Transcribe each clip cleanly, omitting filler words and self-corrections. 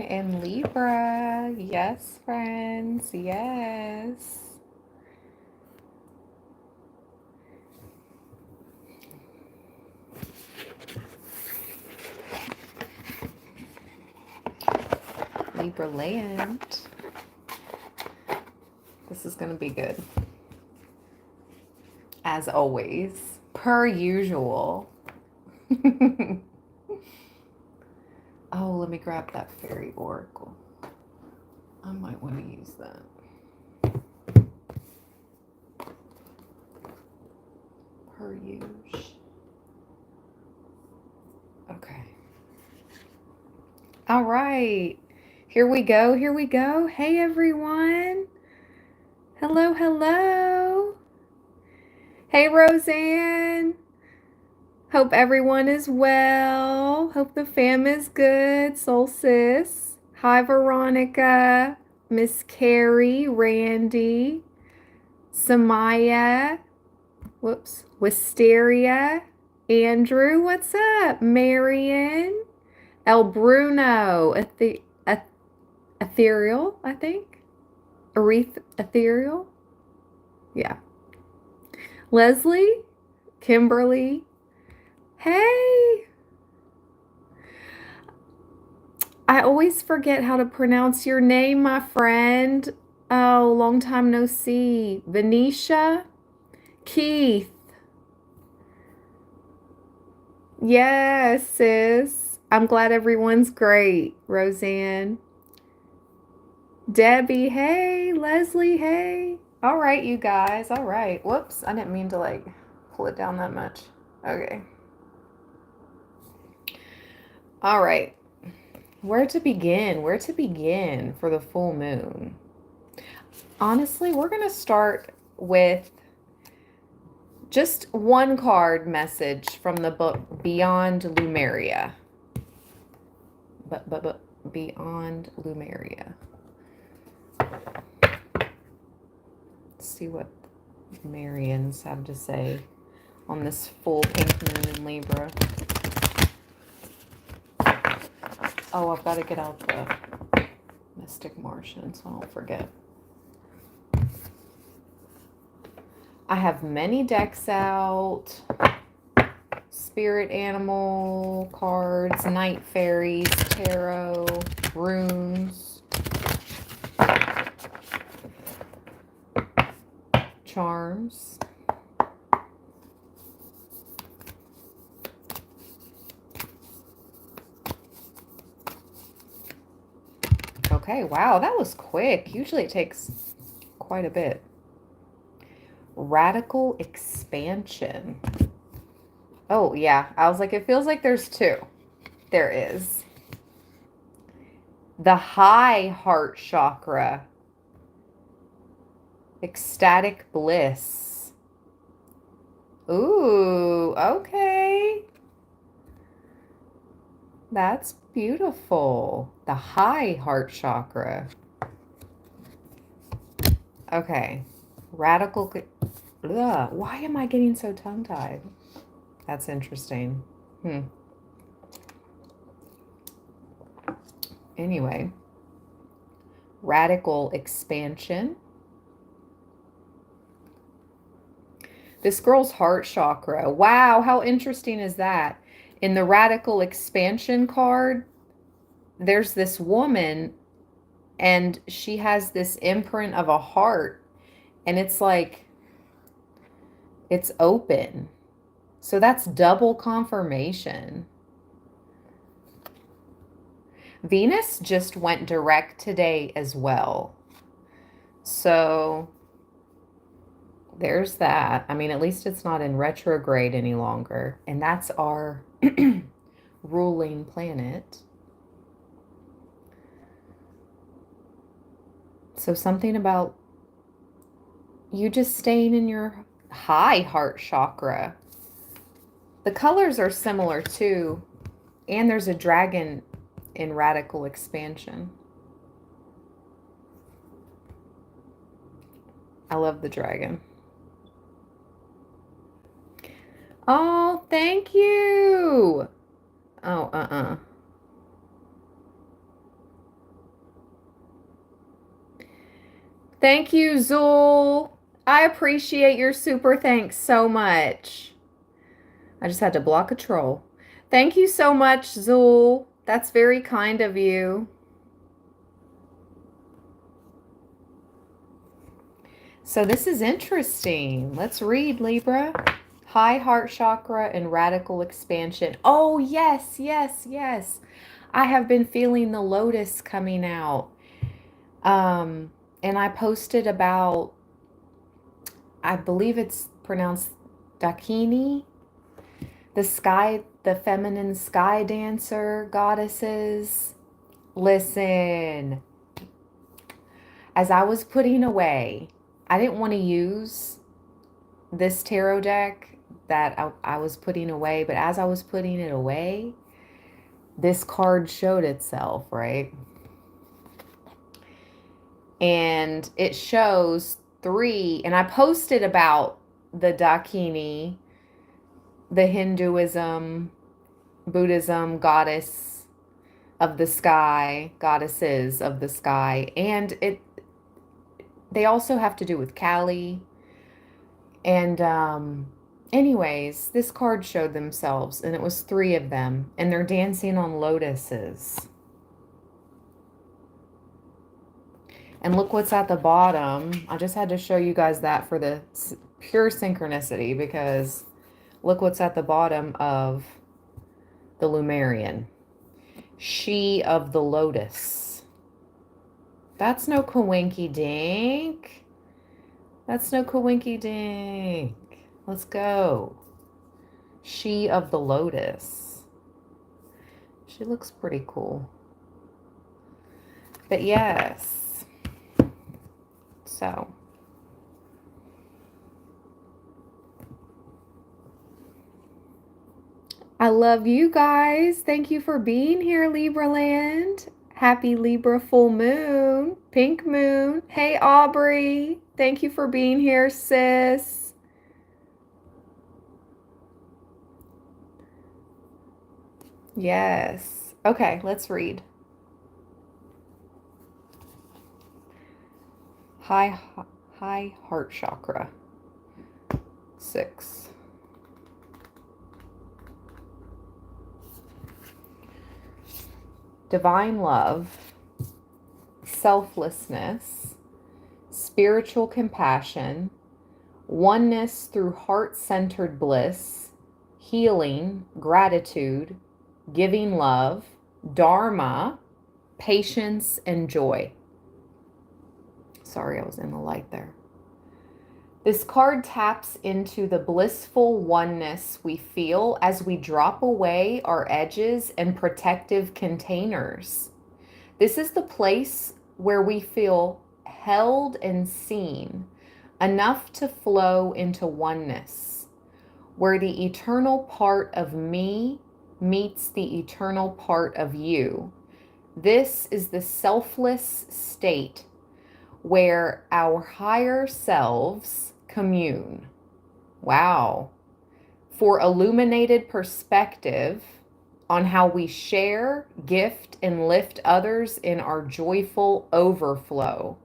In Libra. Yes, friends. Yes. Libra land. This is going to be good. As always. Per usual. Oh, let me grab that fairy oracle. I might want to use that. Per usual. Okay. All right. Here we go. Here we go. Hey, everyone. Hello, hello. Hey, Roseanne. Hope everyone is well. Hope the fam is good. Soul Sis. Hi, Veronica. Miss Carrie. Randy. Samaya. Whoops. Wisteria. Andrew. What's up? Marion. El Bruno. Ethereal, I think. Ethereal. Yeah. Leslie. Kimberly. Hey. I always forget how to pronounce your name, my friend. Oh, long time no see. Venetia? Keith. Yes, sis. I'm glad everyone's great. Roseanne. Debbie, hey. Leslie, hey. All right, you guys. All right. Whoops. I didn't mean to pull it down that much. Okay. All right. Where to begin? Where to begin for the full moon? Honestly, we're going to start with just one card message from the book Beyond Lumeria. But Beyond Lumeria. Let's see what Marians have to say on this full pink moon in Libra. Oh, I've got to get out the Mystic Martian so I don't forget. I have many decks out. Spirit animal cards, night fairies, tarot, runes, charms. Okay, wow, that was quick. Usually it takes quite a bit. Radical expansion. Oh, yeah. I was like, it feels like there's two. There is. The high heart chakra. Ecstatic bliss. Ooh, okay. That's beautiful. The high heart chakra. Okay. Radical. Ugh, why am I getting so tongue-tied? That's interesting. Anyway. Radical expansion. This girl's heart chakra. Wow, how interesting is that? In the radical expansion card, there's this woman and she has this imprint of a heart and it's like it's open. So that's double confirmation. Venus just went direct today as well. So there's that. I mean, at least it's not in retrograde any longer. And that's our ruling planet. So something about you just staying in your high heart chakra. The colors are similar too. And there's a dragon in radical expansion. I love the dragon. Oh, thank you. Oh, Thank you, Zool. I appreciate your super thanks so much. I just had to block a troll. Thank you so much, Zool. That's very kind of you. So this is interesting. Let's read, Libra. High heart chakra and radical expansion. Oh, yes, yes, yes. I have been feeling the lotus coming out. And I posted about, I believe it's pronounced Dakini, the sky, the feminine sky dancer goddesses. Listen, as I was putting away, I didn't want to use this tarot deck that I was putting away, but as I was putting it away, this card showed itself, right? And it shows 3, and I posted about the Dakini, the Hinduism, Buddhism goddess of the sky, goddesses of the sky, and they also have to do with Kali. And anyways, this card showed themselves, and it was 3 of them, and they're dancing on lotuses. And look what's at the bottom. I just had to show you guys that for the pure synchronicity, because look what's at the bottom of the Lumerian. She of the lotus. That's no coinky dink. That's no coinky dink. Let's go. She of the lotus. She looks pretty cool. But yes. So. I love you guys. Thank you for being here, Libra land. Happy Libra full moon, pink moon. Hey, Aubrey. Thank you for being here, sis. Yes. Okay, let's read. High heart chakra. 6. Divine love, selflessness, spiritual compassion, oneness through heart-centered bliss, healing, gratitude, giving love, dharma, patience, and joy. Sorry, I was in the light there. This card taps into the blissful oneness we feel as we drop away our edges and protective containers. This is the place where we feel held and seen, enough to flow into oneness, where the eternal part of me meets the eternal part of you. This is the selfless state where our higher selves commune. Wow. For illuminated perspective on how we share, gift, and lift others in our joyful overflow.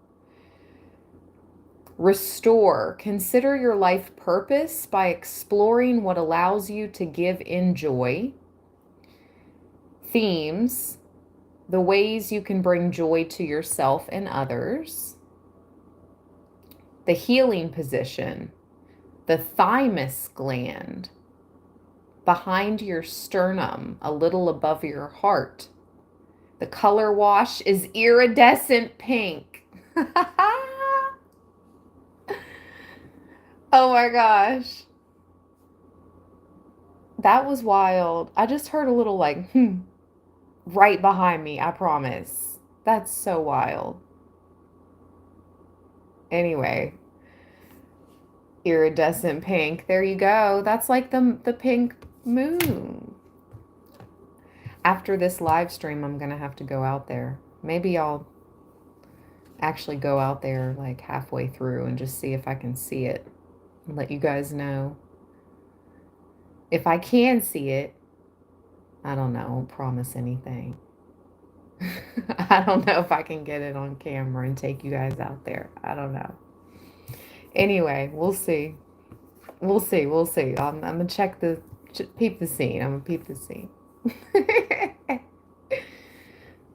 Restore. Consider your life purpose by exploring what allows you to give in joy. Themes. The ways you can bring joy to yourself and others. The healing position, the thymus gland, behind your sternum, a little above your heart. The color wash is iridescent pink. Oh my gosh. That was wild. I just heard a little like, right behind me, I promise. That's so wild. Anyway, iridescent pink. There you go. That's like the pink moon. After this live stream, I'm going to have to go out there. Maybe I'll actually go out there like halfway through and just see if I can see it and let you guys know. If I can see it, I don't know. I won't promise anything. I don't know if I can get it on camera and take you guys out there. I don't know. Anyway, we'll see. We'll see. We'll see. I'm gonna peep the scene. I'm gonna peep the scene.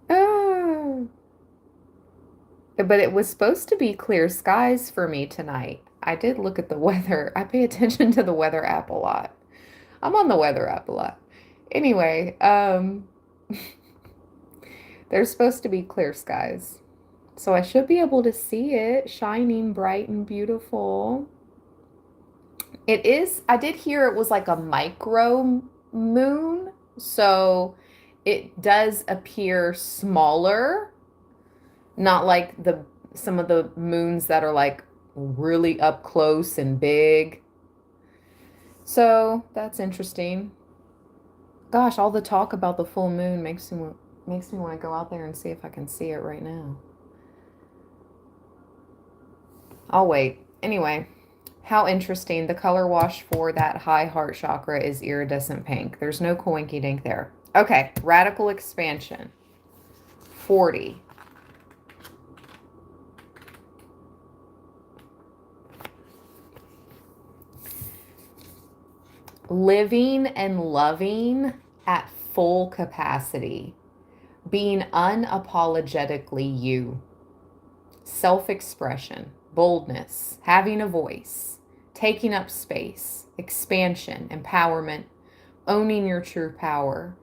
Oh. But it was supposed to be clear skies for me tonight. I did look at the weather. I pay attention to the weather app a lot. I'm on the weather app a lot. Anyway, there's supposed to be clear skies. So I should be able to see it shining bright and beautiful. It is, I did hear it was like a micro moon. So it does appear smaller, not like some of the moons that are like really up close and big. So that's interesting. Gosh, all the talk about the full moon makes me want to go out there and see if I can see it right now. I'll wait. Anyway, how interesting. The color wash for that high heart chakra is iridescent pink. There's no coinky dink there. Okay, radical expansion. 40. Living and loving at full capacity. Being unapologetically you. Self-expression, boldness, having a voice, taking up space, expansion, empowerment, owning your true power,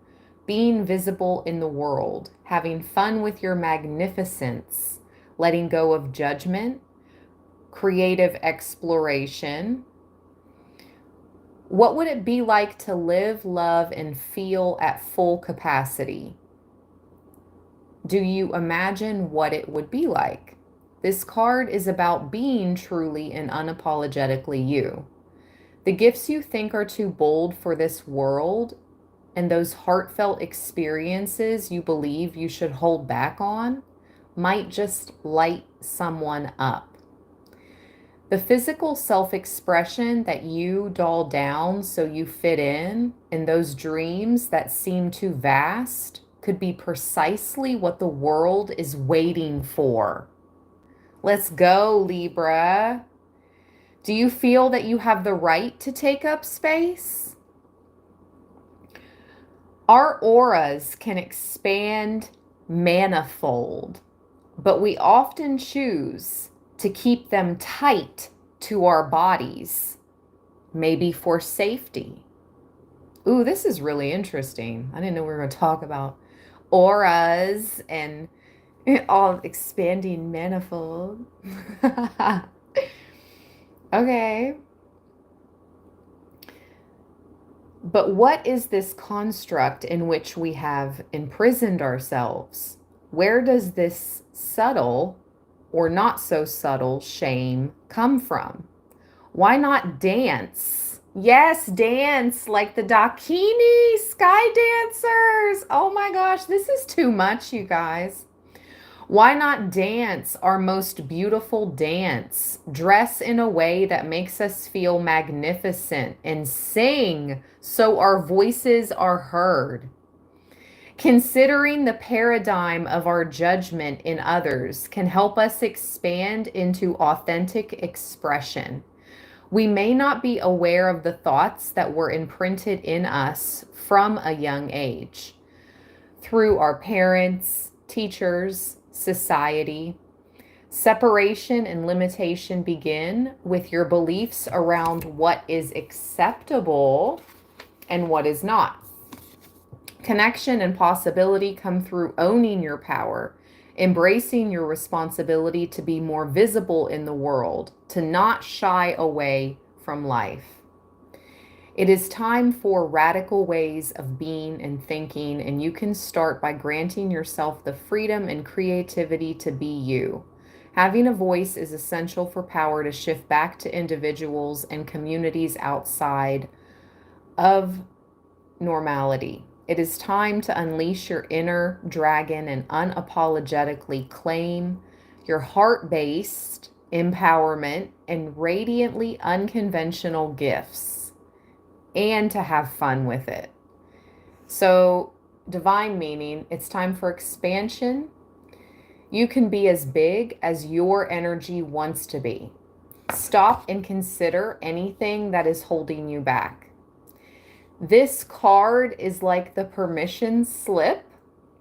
being visible in the world, having fun with your magnificence, letting go of judgment, creative exploration. What would it be like to live, love, and feel at full capacity? Do you imagine what it would be like? This card is about being truly and unapologetically you. The gifts you think are too bold for this world and those heartfelt experiences you believe you should hold back on might just light someone up. The physical self-expression that you doll down so you fit in, and those dreams that seem too vast, could be precisely what the world is waiting for. Let's go, Libra. Do you feel that you have the right to take up space? Our auras can expand manifold, but we often choose to keep them tight to our bodies, maybe for safety. Ooh, this is really interesting. I didn't know we were going to talk about auras and all expanding manifold. Okay. But what is this construct in which we have imprisoned ourselves? Where does this subtle or not so subtle shame come from? Why not dance? Yes, dance like the Dakini sky dancers. Oh my gosh, this is too much, you guys. Why not dance our most beautiful dance? Dress in a way that makes us feel magnificent and sing so our voices are heard. Considering the paradigm of our judgment in others can help us expand into authentic expression. We may not be aware of the thoughts that were imprinted in us from a young age through our parents, teachers, society. Separation and limitation begin with your beliefs around what is acceptable and what is not. Connection and possibility come through owning your power, embracing your responsibility to be more visible in the world, to not shy away from life. It is time for radical ways of being and thinking, and you can start by granting yourself the freedom and creativity to be you. Having a voice is essential for power to shift back to individuals and communities outside of normality. It is time to unleash your inner dragon and unapologetically claim your heart-based empowerment and radiantly unconventional gifts, and to have fun with it. So divine meaning, it's time for expansion. You can be as big as your energy wants to be. Stop and consider anything that is holding you back. This card is like the permission slip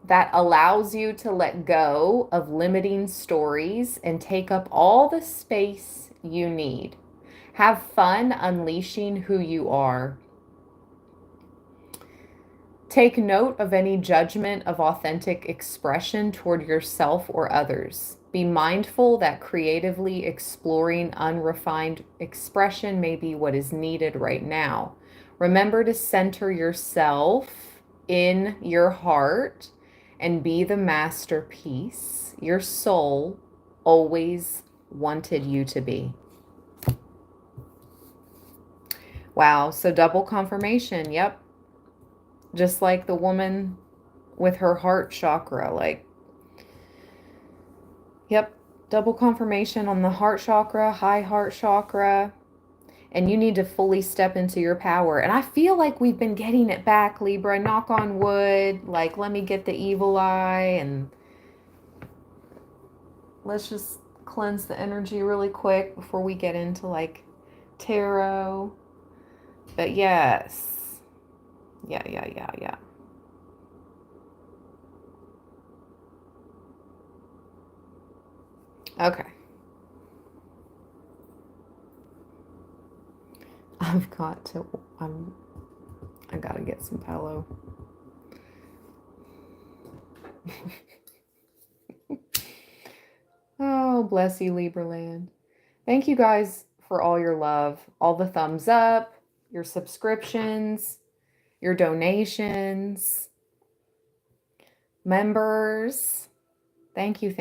that allows you to let go of limiting stories and take up all the space you need. Have fun unleashing who you are. Take note of any judgment of authentic expression toward yourself or others. Be mindful that creatively exploring unrefined expression may be what is needed right now. Remember to center yourself in your heart and be the masterpiece your soul always wanted you to be. Wow, so double confirmation. Yep. Just like the woman with her heart chakra, like, yep, double confirmation on the heart chakra, high heart chakra, and you need to fully step into your power. And I feel like we've been getting it back, Libra, knock on wood, like, let me get the evil eye, and let's just cleanse the energy really quick before we get into, like, tarot. But yes. Yeah. Okay. I've got to, I gotta get some pillow. Oh, bless you, Libraland. Thank you guys for all your love, all the thumbs up, your subscriptions, your donations, members. Thank you.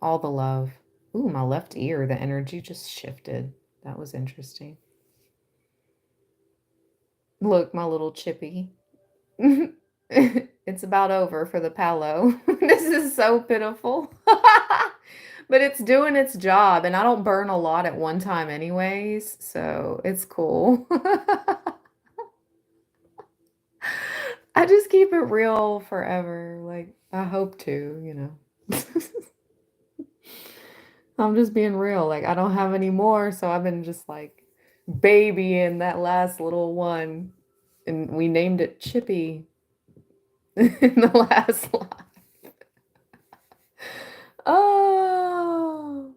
All the love. Ooh, my left ear, the energy just shifted. That was interesting. Look, my little chippy. It's about over for the palo. This is so pitiful. But it's doing its job, and I don't burn a lot at one time anyways, so it's cool. I just keep it real forever. Like, I hope to, you know. I'm just being real. Like, I don't have any more, so I've been just like babying that last little one. And we named it Chippy in the last life. Oh.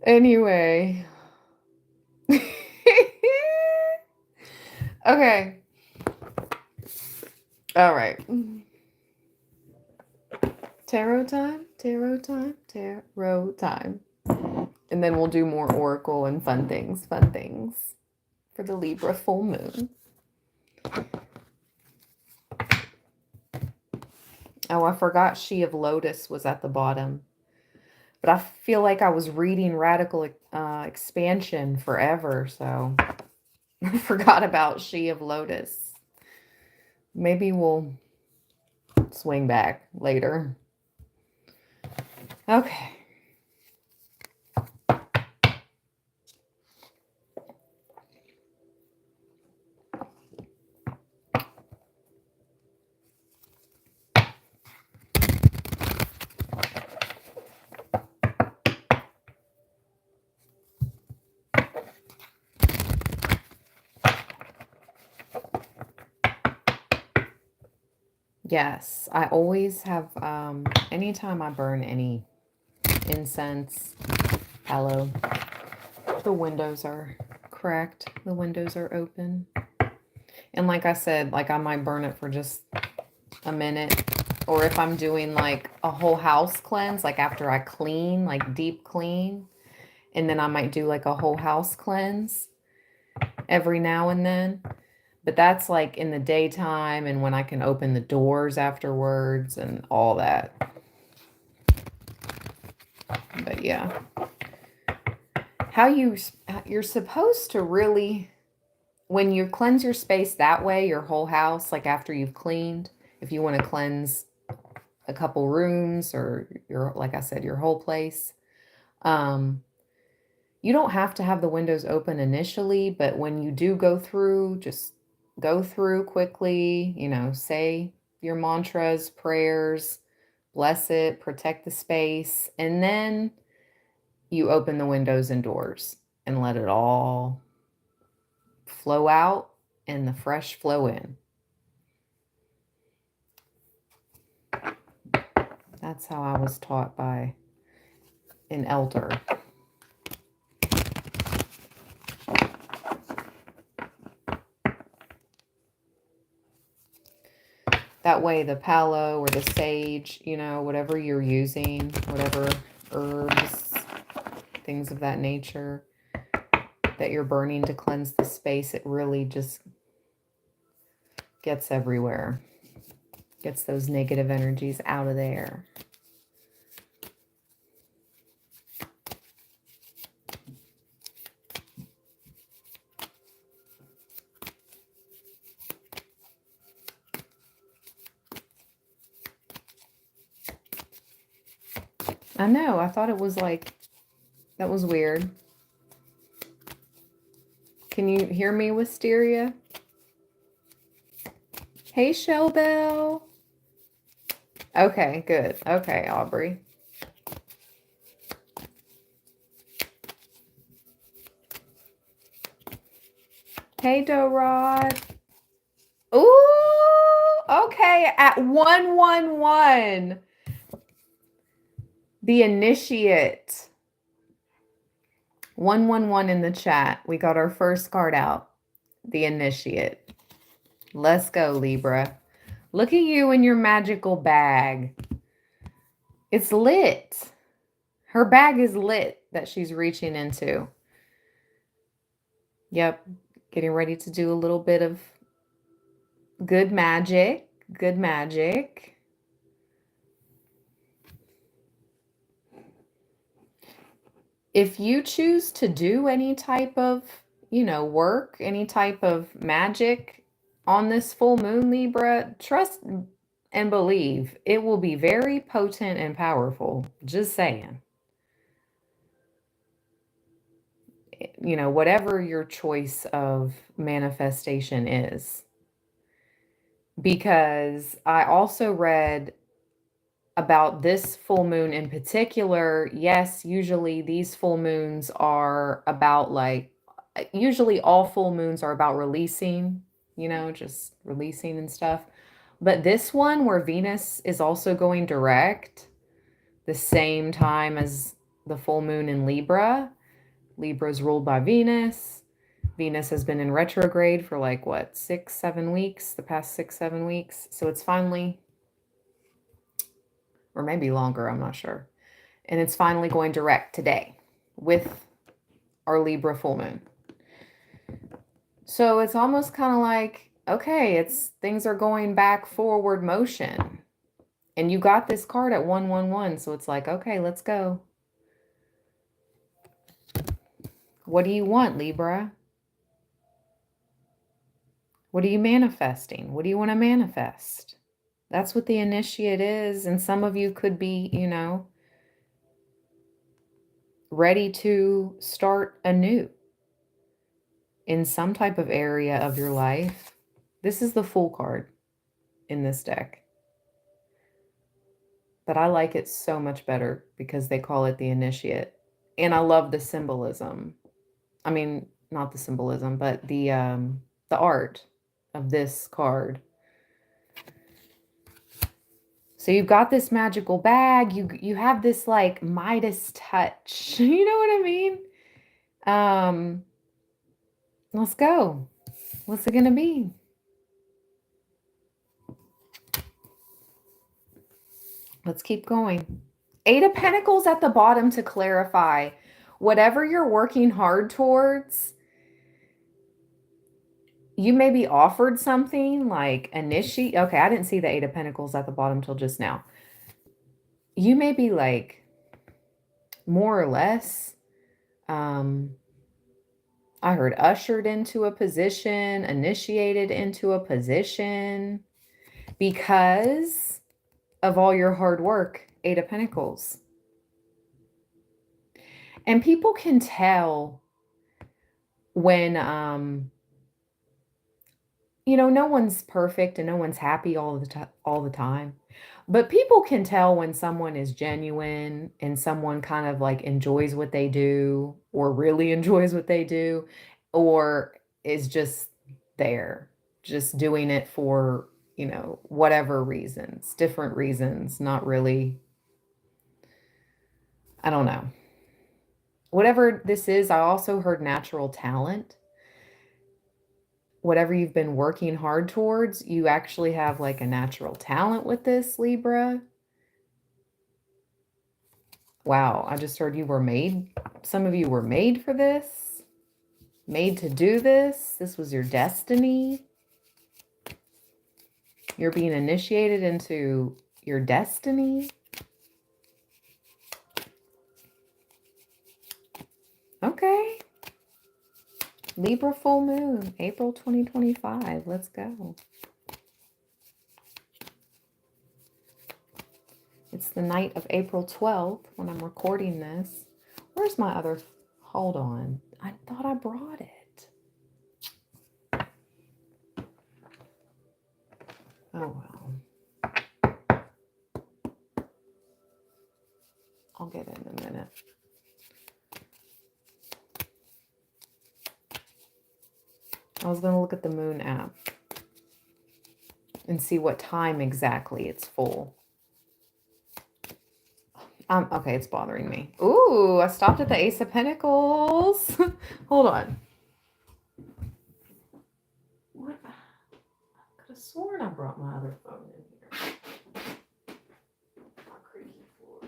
Anyway. Okay. All right. Tarot time. And then we'll do more oracle and fun things for the Libra full moon. Oh, I forgot She of Lotus was at the bottom. But I feel like I was reading Radical Expansion forever, so I forgot about She of Lotus. Maybe we'll swing back later. Okay. Yes, I always have, anytime I burn any incense, aloe, the windows are cracked, the windows are open. And like I said, like I might burn it for just a minute. Or if I'm doing like a whole house cleanse, like after I clean, like deep clean, and then I might do like a whole house cleanse every now and then. But that's like in the daytime and when I can open the doors afterwards and all that. But yeah. You're supposed to really, when you cleanse your space that way, your whole house, like after you've cleaned, if you want to cleanse a couple rooms or your, like I said, your whole place, you don't have to have the windows open initially, but when you do go through, just go through quickly, say your mantras, prayers, bless it, protect the space, and then you open the windows and doors and let it all flow out and the fresh flow in. That's how I was taught by an elder. That way the palo or the sage, whatever you're using, whatever herbs, things of that nature that you're burning to cleanse the space, it really just gets everywhere. Gets those negative energies out of there. I know, I thought it was like, that was weird. Can you hear me, Wisteria? Hey, Shell Bell. Okay, good. Okay, Aubrey. Hey, Dorod. Ooh, okay, at 111. The initiate. 111 in the chat. We got our first card out. The initiate. Let's go, Libra. Look at you in your magical bag. It's lit. Her bag is lit that she's reaching into. Yep. Getting ready to do a little bit of good magic. Good magic. If you choose to do any type of, work, any type of magic on this full moon, Libra, trust and believe it will be very potent and powerful. Just saying. Whatever your choice of manifestation is. Because I also read about this full moon in particular. Yes, usually these full moons are about usually all full moons are about releasing, just releasing and stuff. But this one where Venus is also going direct the same time as the full moon in Libra. Libra is ruled by Venus. Venus has been in retrograde for 6-7 weeks, the past 6-7 weeks. So it's finally, or maybe longer, I'm not sure. And it's finally going direct today with our Libra full moon. So it's almost kind of like, okay, things are going back forward motion. And you got this card at 111, so it's like, okay, let's go. What do you want, Libra? What are you manifesting? What do you want to manifest? That's what the initiate is. And some of you could be, ready to start anew in some type of area of your life. This is the Fool card in this deck. But I like it so much better because they call it the initiate. And I love the symbolism. I mean, not the symbolism, but the art of this card. So you've got this magical bag. You have this Midas touch. You know what I mean? Let's go. What's it gonna be? Let's keep going. 8 of Pentacles at the bottom to clarify. Whatever you're working hard towards, you may be offered something like initiate. Okay, I didn't see the 8 of Pentacles at the bottom till just now. You may be more or less, I heard ushered into a position, initiated into a position because of all your hard work. 8 of Pentacles. And people can tell when you know, no one's perfect and no one's happy all the time. But people can tell when someone is genuine and someone kind of like enjoys what they do or really enjoys what they do or is just there, just doing it for, you know, whatever reasons, different reasons, not really, I don't know. Whatever this is, I also heard natural talent. Whatever you've been working hard towards, you actually have like a natural talent with this, Libra. Wow, I just heard you were made, some of you were made for this, made to do this. This was your destiny. You're being initiated into your destiny. Okay. Libra full moon, April 2025. Let's go. It's the night of April 12th when I'm recording this. Where's my other... Hold on. I thought I brought it. Oh, well. I'll get it in a minute. I was going to look at the moon app and see what time exactly it's full. Okay, it's bothering me. Ooh, I stopped at the Ace of Pentacles. Hold on. What? I could have sworn I brought my other phone in here. My creaky floor.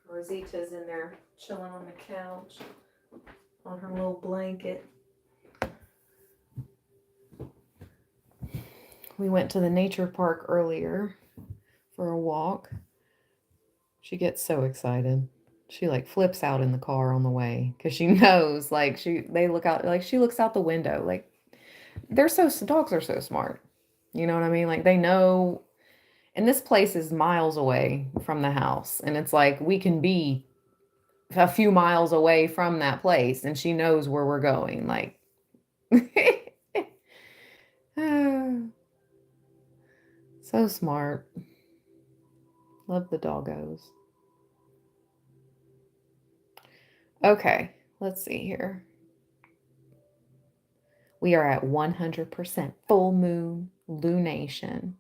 Rosita's in there chilling on the couch on her little blanket. We went to the nature park earlier for a walk. She gets so excited. She like flips out in the car on the way because she knows like they look out, like she looks out the window. Like dogs are so smart. You know what I mean? Like they know. And this place is miles away from the house. And it's like we can be a few miles away from that place. And she knows where we're going. Like, so smart. Love the doggos. Okay, let's see here. We are at 100% full moon lunation.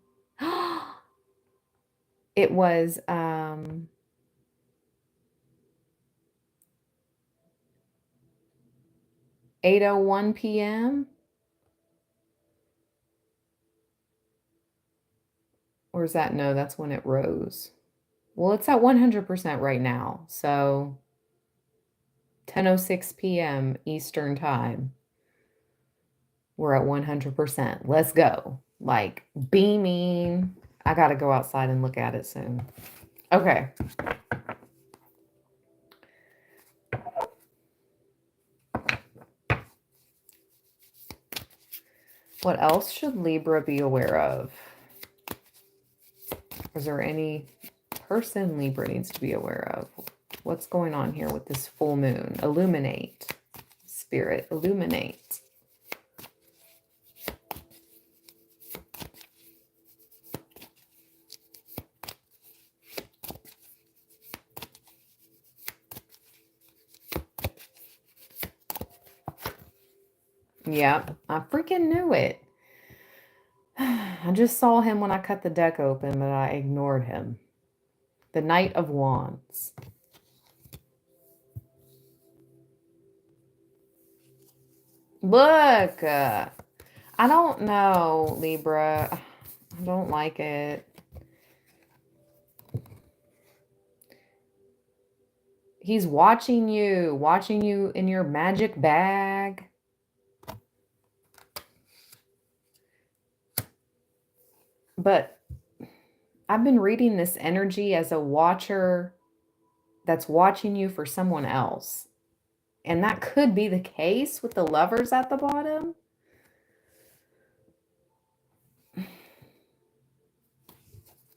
It was 8:01 p.m. Or is that, no, that's when it rose. Well, it's at 100% right now. So 10:06 p.m. Eastern time. We're at 100%. Let's go. Like beaming. I got to go outside and look at it soon. Okay. What else should Libra be aware of? Is there any person Libra needs to be aware of? What's going on here with this full moon? Illuminate. Spirit, illuminate. Yep, I freaking knew it. I just saw him when I cut the deck open, but I ignored him. The Knight of Wands. Look, I don't know, Libra. I don't like it. He's watching you in your magic bag. But I've been reading this energy as a watcher that's watching you for someone else. And that could be the case with the Lovers at the bottom.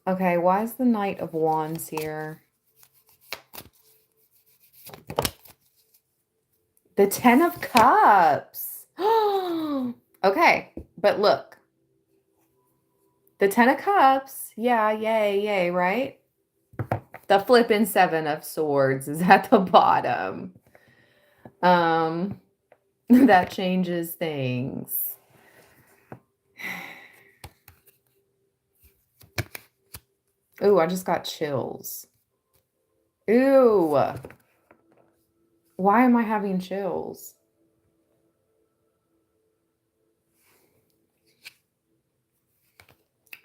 Okay, why is the Knight of Wands here? The Ten of Cups. Okay, but look. The Ten of Cups. Yeah, yay, yay, right? The flippin' Seven of Swords is at the bottom. That changes things. Ooh, I just got chills. Ooh. Why am I having chills?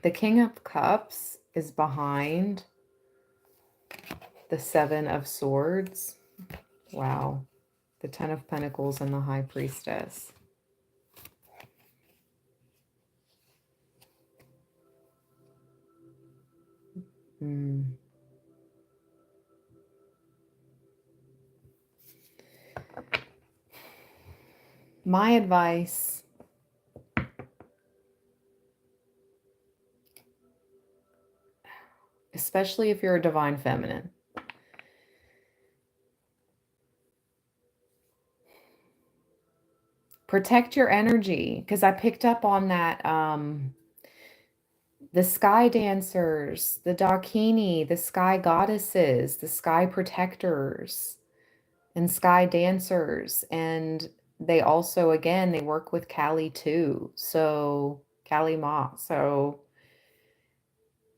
The King of Cups is behind the Seven of Swords. Wow. The Ten of Pentacles and the High Priestess. My advice, especially if you're a divine feminine, protect your energy, because I picked up on that. The sky dancers, the Dakini, the sky goddesses, the sky protectors, and sky dancers. And they also, again, they work with Kali too. So, Kali Ma. So,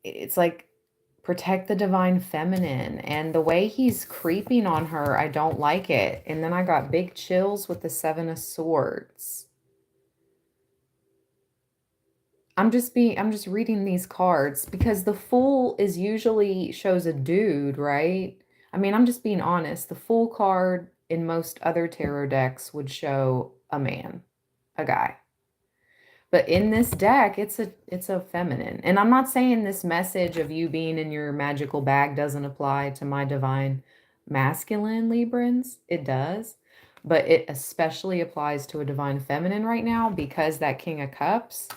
it's like protect the divine feminine. And the way he's creeping on her, I don't like it. And then I got big chills with the Seven of Swords. I'm just reading these cards because the Fool is usually shows a dude, right? I mean, I'm just being honest. The Fool card in most other tarot decks would show a man, a guy. But in this deck, it's a feminine. And I'm not saying this message of you being in your magical bag doesn't apply to my divine masculine Librans. It does. But it especially applies to a divine feminine right now because that King of Cups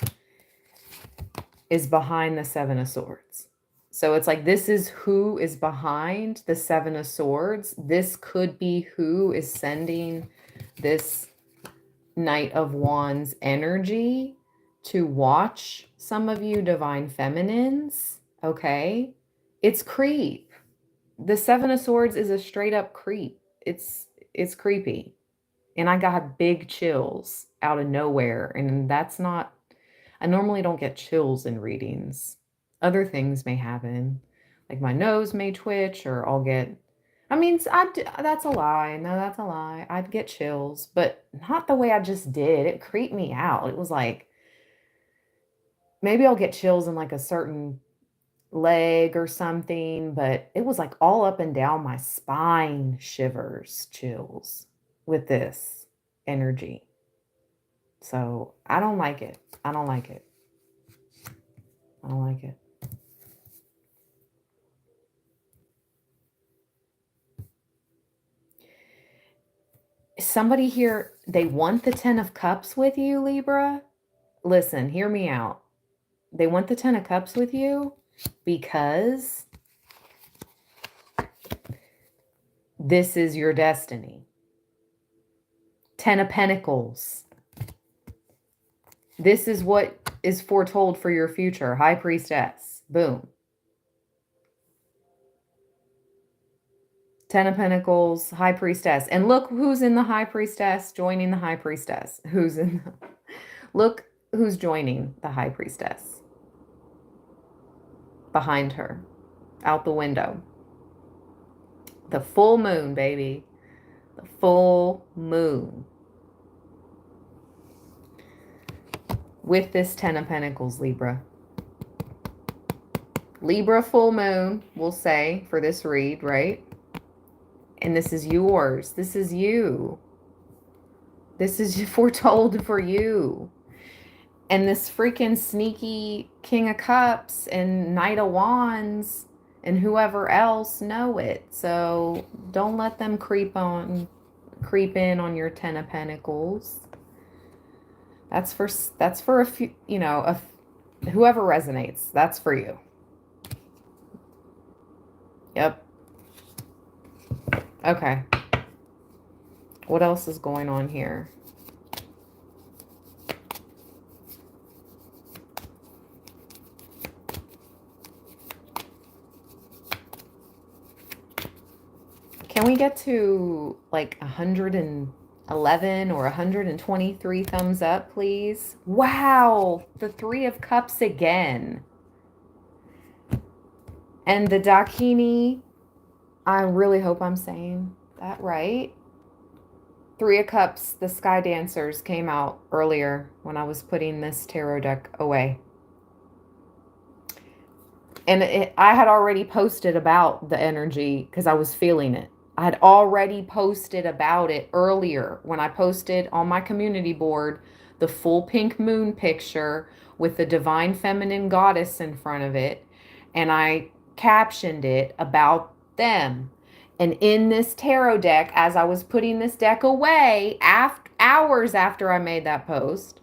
is behind the Seven of Swords. So it's like this is who is behind the Seven of Swords. This could be who is sending this Knight of Wands energy to watch some of you divine feminines. Okay. It's creep. The Seven of Swords is a straight up creep. It's creepy. And I got big chills out of nowhere. And that's not, I normally don't get chills in readings. Other things may happen. Like my nose may twitch or I'll get, I mean, that's a lie. No, that's a lie. I'd get chills, but not the way I just did. It creeped me out. It was like, maybe I'll get chills in like a certain leg or something, but it was like all up and down my spine, shivers, chills with this energy. So I don't like it. I don't like it. I don't like it. Somebody here, they want the Ten of Cups with you, Libra. Listen, hear me out. They want the Ten of Cups with you because this is your destiny. Ten of Pentacles. This is what is foretold for your future. High Priestess. Boom. Ten of Pentacles, High Priestess. And look who's in the High Priestess, joining the High Priestess. Who's in the... Look who's joining the High Priestess. Behind her. Out the window. The full moon, baby. The full moon. With this Ten of Pentacles, Libra. Libra full moon, we'll say, for this read, right? And this is yours. This is you. This is foretold for you. And this freaking sneaky King of Cups and Knight of Wands and whoever else know it. So don't let them creep in on your Ten of Pentacles. That's for a few, you know, whoever resonates. That's for you. Yep. Okay. What else is going on here? Can we get to like 111 or 123 thumbs up, please? Wow, the Three of Cups again. And the Dakini, I really hope I'm saying that right. Three of Cups, the Sky Dancers came out earlier when I was putting this tarot deck away. And I had already posted about the energy because I was feeling it. I had already posted about it earlier when I posted on my community board the full pink moon picture with the divine feminine goddess in front of it. And I captioned it about them. And in this tarot deck, as I was putting this deck away, hours after I made that post,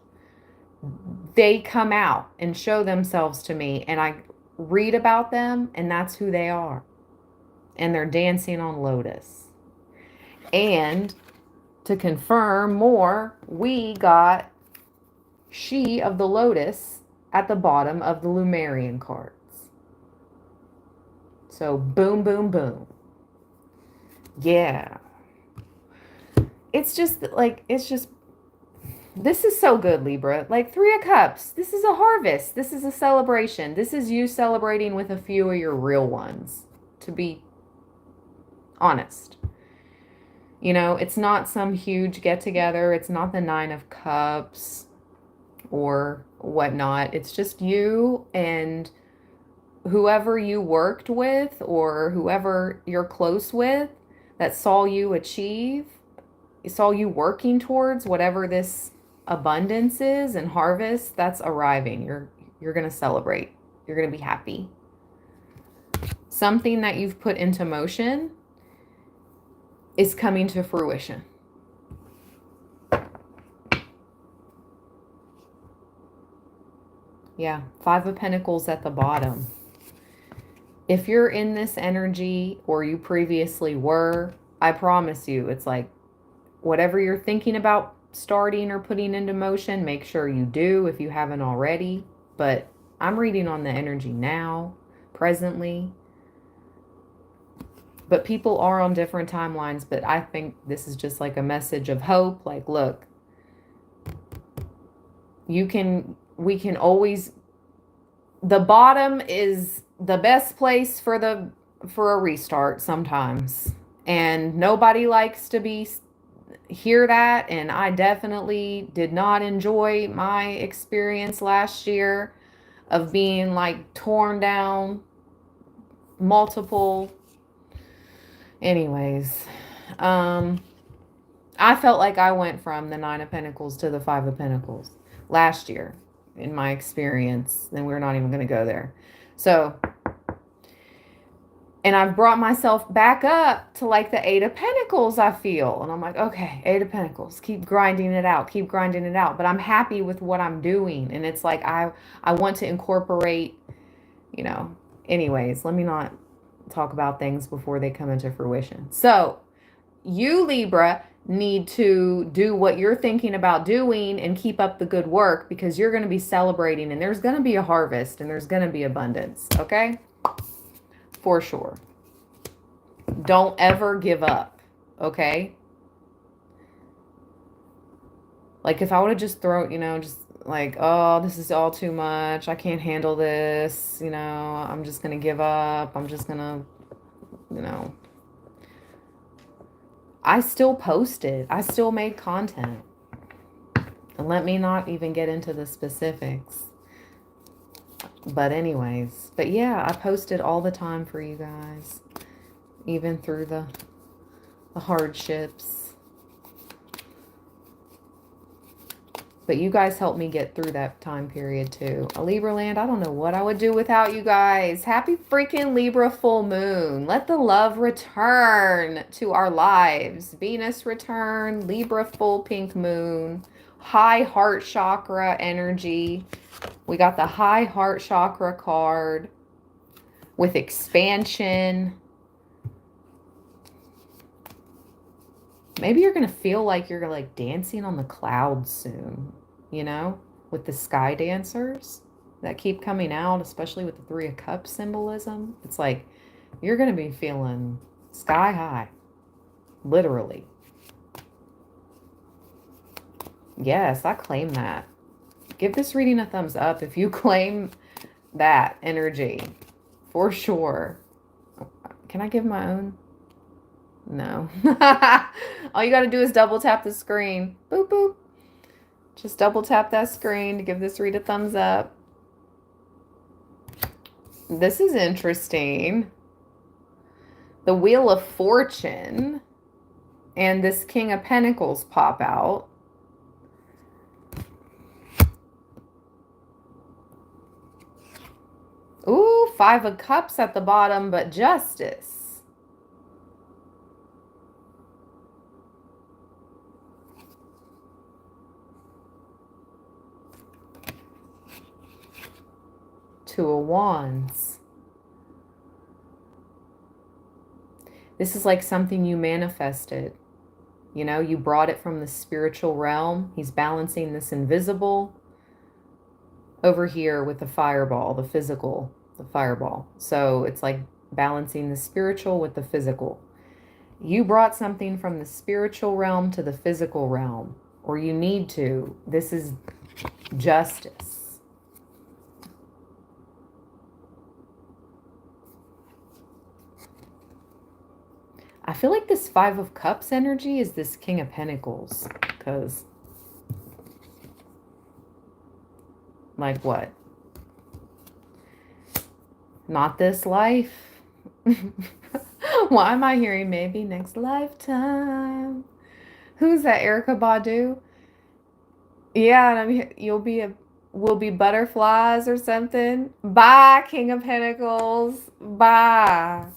they come out and show themselves to me. And I read about them, and that's who they are. And they're dancing on Lotus. And to confirm more, we got She of the Lotus at the bottom of the Lumerian cards. So boom, boom, boom. Yeah. It's just like, this is so good, Libra. Like Three of Cups. This is a harvest. This is a celebration. This is you celebrating with a few of your real ones, to be honest. You know, it's not some huge get together. It's not the Nine of Cups or whatnot. It's just you and whoever you worked with or whoever you're close with that saw you achieve, saw you working towards whatever this abundance is and harvest that's arriving. You're going to celebrate. You're going to be happy. Something that you've put into motion is coming to fruition. Yeah, Five of Pentacles at the bottom. If you're in this energy or you previously were, I promise you, it's like whatever you're thinking about starting or putting into motion, make sure you do if you haven't already. But I'm reading on the energy now, presently. But people are on different timelines, but I think this is just like a message of hope. Like, look, we can always, the bottom is the best place for a restart sometimes. And nobody likes to hear that. And I definitely did not enjoy my experience last year of being like torn down multiple. Anyways, I felt like I went from the Nine of Pentacles to the Five of Pentacles last year in my experience, and we're not even going to go there. So, and I've brought myself back up to like the Eight of Pentacles, I feel. And I'm like, okay, Eight of Pentacles, keep grinding it out, keep grinding it out. But I'm happy with what I'm doing. And it's like, I want to incorporate, you know, anyways, let me not talk about things before they come into fruition. So you, Libra, need to do what you're thinking about doing and keep up the good work, because you're going to be celebrating and there's going to be a harvest and there's going to be abundance. Okay? For sure. Don't ever give up. Okay? Like if I would have just thrown, you know, just like, oh, this is all too much. I can't handle this. You know, I'm just going to give up. I'm just going to, you know. I still posted. I still made content. And let me not even get into the specifics. But anyways. But yeah, I posted all the time for you guys. Even through the hardships. But you guys helped me get through that time period too. A Libra land, I don't know what I would do without you guys. Happy freaking Libra full moon. Let the love return to our lives. Venus return, Libra full pink moon, high heart chakra energy. We got the high heart chakra card with expansion. Maybe you're going to feel like you're like dancing on the clouds soon, you know, with the sky dancers that keep coming out, especially with the Three of Cups symbolism. It's like you're going to be feeling sky high, literally. Yes, I claim that. Give this reading a thumbs up if you claim that energy, for sure. Can I give my own? No. All you got to do is double tap the screen. Boop, boop. Just double tap that screen to give this read a thumbs up. This is interesting. The Wheel of Fortune and this King of Pentacles pop out. Ooh, Five of Cups at the bottom, but Justice. Two of Wands. This is like something you manifested. You know, you brought it from the spiritual realm. He's balancing this invisible over here with the fireball, the physical, the fireball. So it's like balancing the spiritual with the physical. You brought something from the spiritual realm to the physical realm, or you need to. This is justice. I feel like this Five of Cups energy is this King of Pentacles, because like what? Not this life. Why am I hearing maybe next lifetime? Who's that? Erykah Badu? Yeah, and we'll be butterflies or something. Bye, King of Pentacles. Bye.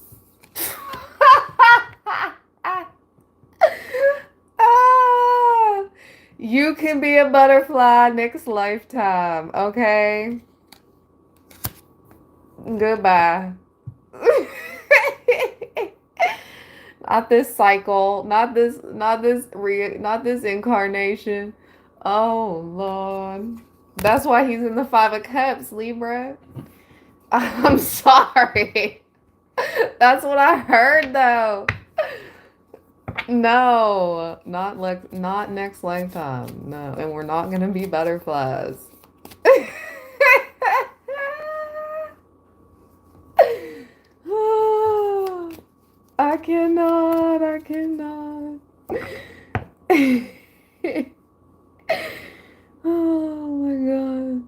You can be a butterfly next lifetime, okay? Goodbye. Not this cycle, not this incarnation. Oh Lord. That's why he's in the Five of Cups, Libra. I'm sorry. That's what I heard though. No, not next lifetime. No, and we're not gonna be butterflies. I cannot. Oh my God.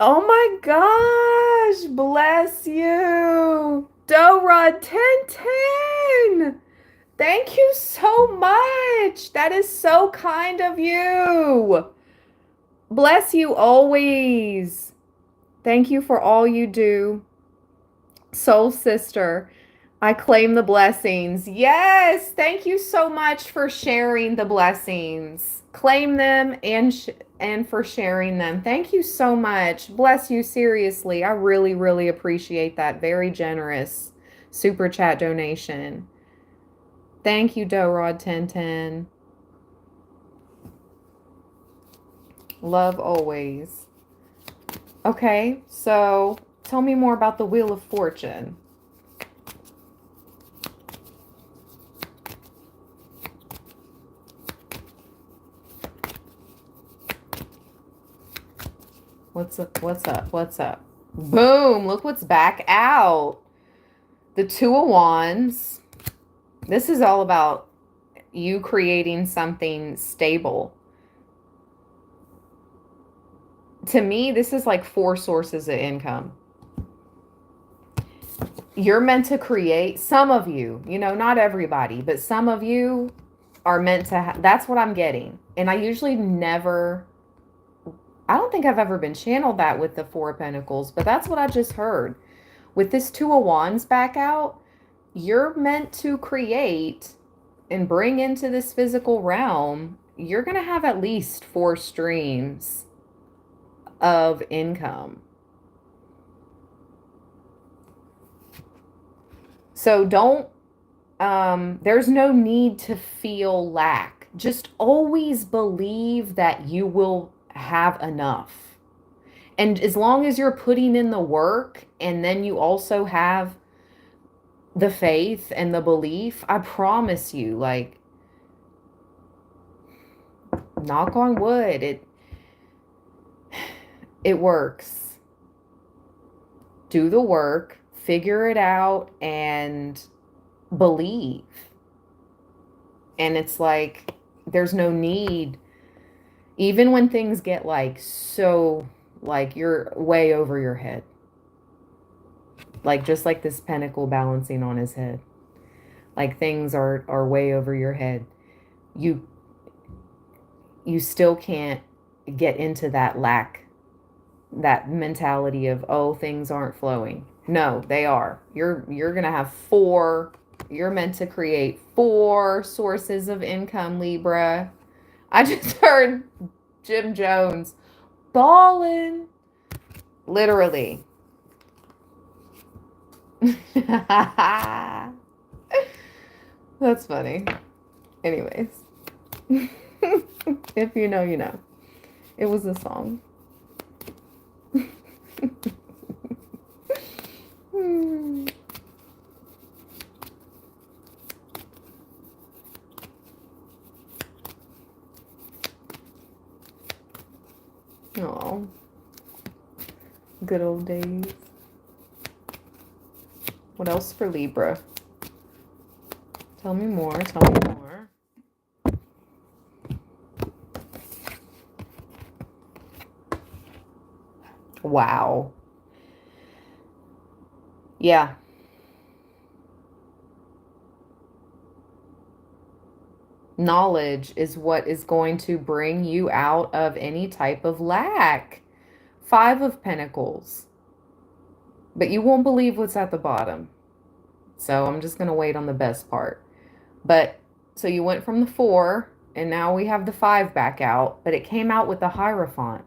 Oh my gosh. Bless you. Dorod 1010. Thank you so much. That is so kind of you. Bless you always. Thank you for all you do. Soul sister, I claim the blessings. Yes, thank you so much for sharing the blessings. Claim them and for sharing them. Thank you so much. Bless you, seriously. I really, really appreciate that. Very generous super chat donation. Thank you, Dorod1010. Love always. Okay, so tell me more about the Wheel of Fortune. What's up? What's up? What's up? Boom! Look what's back out. The Two of Wands. This is all about you creating something stable. To me, this is like 4 sources of income. You're meant to create, some of you, you know, not everybody, but some of you are meant to, that's what I'm getting. And I usually never, I don't think I've ever been channeled that with the Four of Pentacles, but that's what I just heard. With this Two of Wands back out, you're meant to create and bring into this physical realm. You're going to have at least 4 streams of income. So don't there's no need to feel lack. Just always believe that you will have enough. And as long as you're putting in the work and then you also have the faith and the belief, I promise you, like, knock on wood, it works. Do the work, figure it out, and believe. And it's like, there's no need, even when things get like so, like you're way over your head. Like just like this pentacle balancing on his head. Like things are way over your head. You still can't get into that lack, that mentality of, oh, things aren't flowing. No, they are. You're gonna have four. You're meant to create four sources of income, Libra. I just heard Jim Jones ballin'. Literally. That's funny. Anyways. If you know, you know. It was a song. Oh, good old days. What else for Libra? Tell me more. Tell me more. Wow. Yeah. Knowledge is what is going to bring you out of any type of lack. 5 of Pentacles. But you won't believe what's at the bottom. So I'm just going to wait on the best part. But so you went from the 4 and now we have the 5 back out, but it came out with the Hierophant.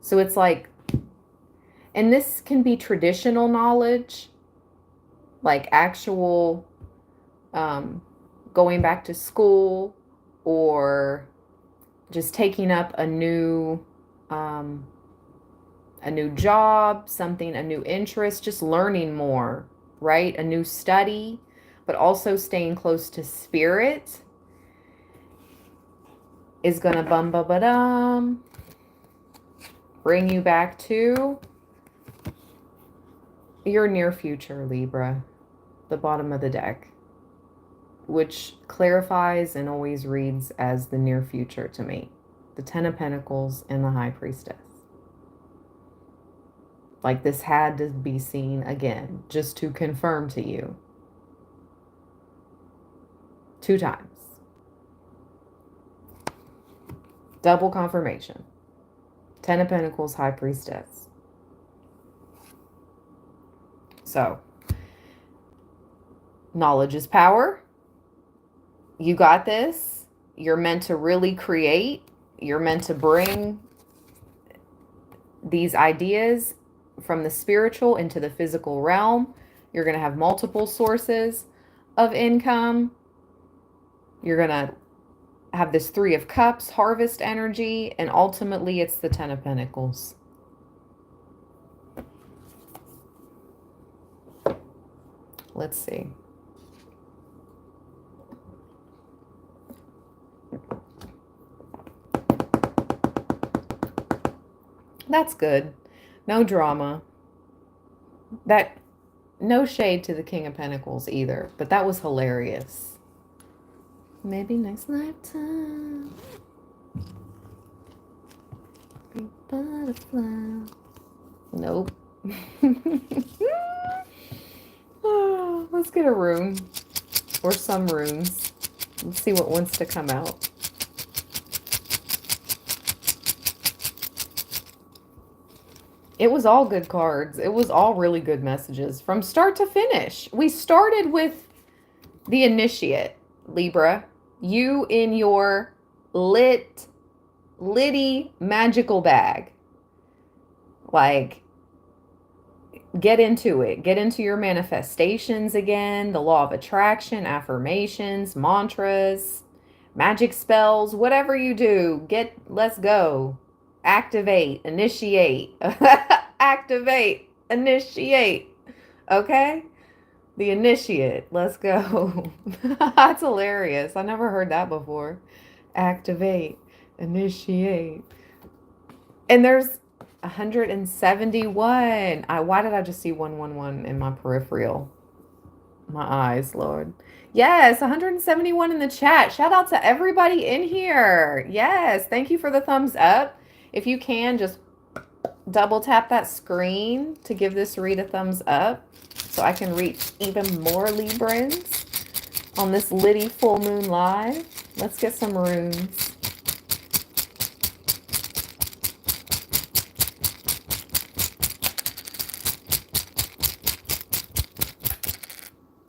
So it's like, and this can be traditional knowledge, like actual going back to school, or just taking up a new job, something, a new interest, just learning more, right? A new study, but also staying close to spirit is going to bring you back to your near future, Libra, the bottom of the deck, which clarifies and always reads as the near future to me. The 10 of Pentacles and the High Priestess. Like this had to be seen again, just to confirm to you. 2 times. Double confirmation. 10 of Pentacles, High Priestess. So, knowledge is power. You got this. You're meant to really create. You're meant to bring these ideas from the spiritual into the physical realm. You're going to have multiple sources of income. You're going to have this 3 of Cups, harvest energy, and ultimately it's the 10 of Pentacles. Let's see. That's good. No drama. No shade to the King of Pentacles either, but that was hilarious. Maybe next lifetime. Big butterfly. Nope. Oh, let's get a rune. Or some runes. Let's see what wants to come out. It was all good cards. It was all really good messages from start to finish. We started with the initiate, Libra. You in your litty magical bag. Like, get into it. Get into your manifestations again, the law of attraction, affirmations, mantras, magic spells, whatever you do. Let's go. Activate, initiate. Activate, initiate. Okay? The initiate. Let's go. That's hilarious. I never heard that before. Activate, initiate. And there's 171. Why did I just see 111 in my peripheral? My eyes, Lord. Yes, 171 in the chat. Shout out to everybody in here. Yes, thank you for the thumbs up. If you can, just double tap that screen to give this read a thumbs up so I can reach even more Librans on this Liddy full moon live. Let's get some runes.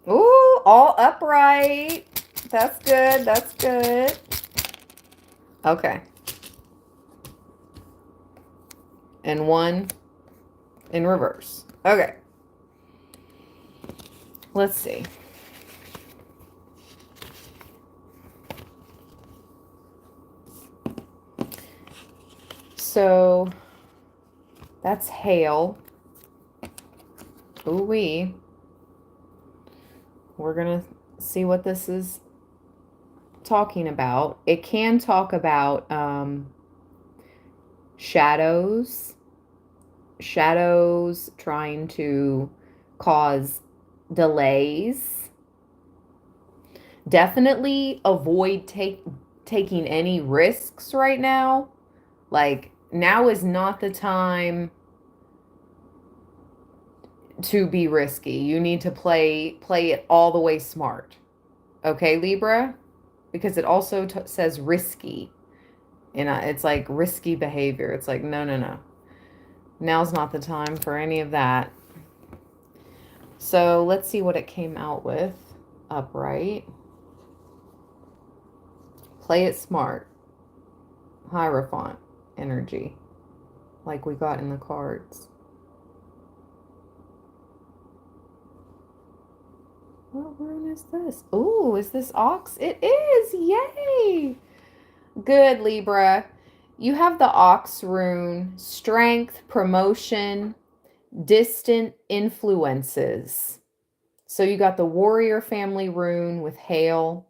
Ooh, all upright. That's good. That's good. Okay. And one in reverse. Okay. Let's see. So that's hail. Ooh-wee. We're going to see what this is talking about. It can talk about shadows trying to cause delays. Definitely avoid taking any risks right now. Like, now is not the time to be risky. You need to play it all the way smart. Okay, Libra? Because it also says risky. And it's like risky behavior. It's like, no. Now's not the time for any of that. So let's see what it came out with. Upright. Play it smart. Hierophant energy. Like we got in the cards. What rune is this? Ooh, is this ox? It is! Yay! Good, Libra. You have the ox rune. Strength, promotion, distant influences. So you got the warrior family rune with hail.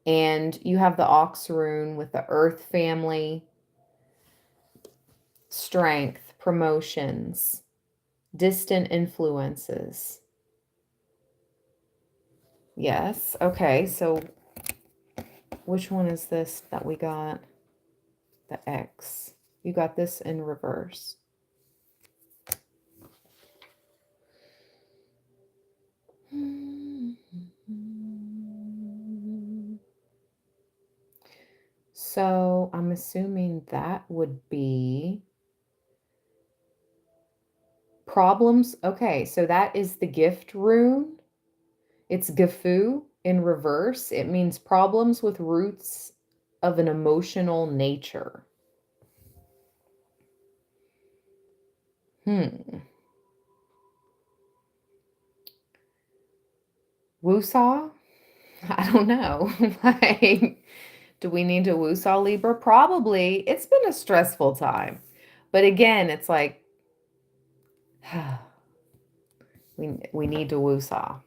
And you have the ox rune with the earth family. Strength, promotions, distant influences. Yes. Okay. So which one is this that we got? The X. You got this in reverse. So I'm assuming that would be problems. Okay. So that is the gift rune. It's Gifu in reverse. It means problems with roots of an emotional nature. Woosaw? I don't know. Like, do we need to woosaw Libra? Probably. It's been a stressful time. But again, it's like, we need to woosaw.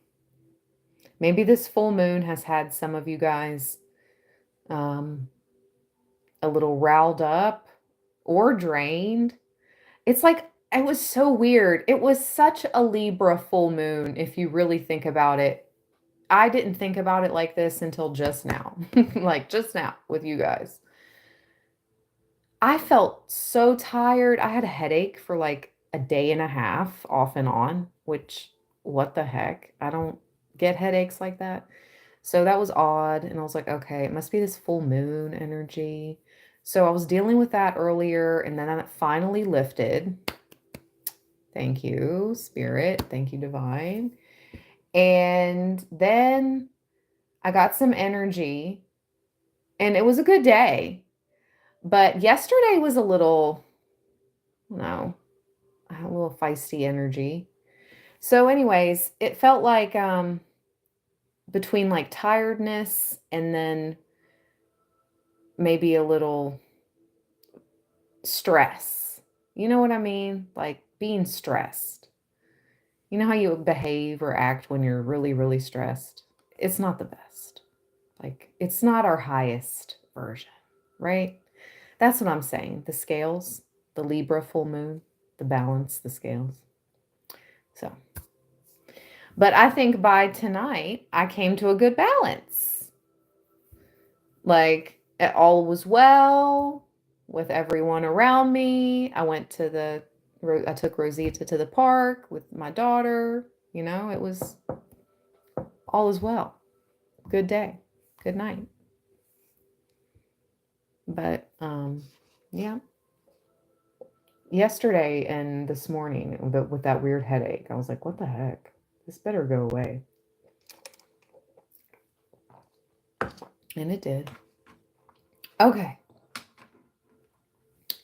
Maybe this full moon has had some of you guys a little riled up or drained. It's like, it was so weird. It was such a Libra full moon, if you really think about it. I didn't think about it like this until just now. Like just now with you guys. I felt so tired. I had a headache for like a day and a half off and on, which, what the heck? I don't get headaches like that. So that was odd. And I was like, okay, it must be this full moon energy. So I was dealing with that earlier, and then that finally lifted. Thank you, Spirit. Thank you, Divine. And then I got some energy, and it was a good day. But yesterday was a little, I had a little feisty energy. So anyways, it felt like between like tiredness and then maybe a little stress. You know what I mean? Like being stressed. You know how you behave or act when you're really, really stressed? It's not the best. Like, it's not our highest version, right? That's what I'm saying. The scales, the Libra full moon, the balance, the scales. So, but I think by tonight, I came to a good balance. Like, it all was well with everyone around me. I took Rosita to the park with my daughter. You know, it was all is well. Good day. Good night. But, yeah. Yesterday and this morning with that weird headache, I was like, what the heck? This better go away. And it did. Okay.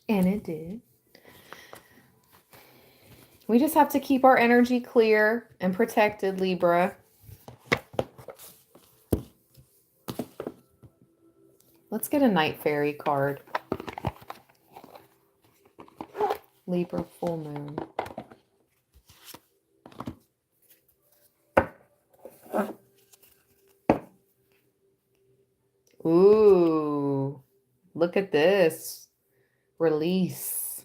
And it did. We just have to keep our energy clear and protected, Libra. Let's get a night fairy card. Libra full moon. Ooh, look at this. Release.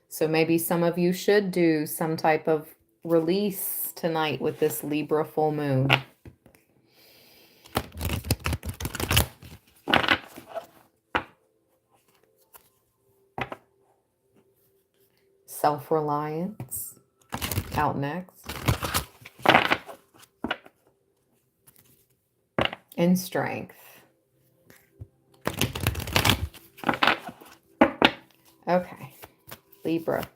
So maybe some of you should do some type of release tonight with this Libra full moon. Self-reliance. Out next. And strength. Okay, Libra.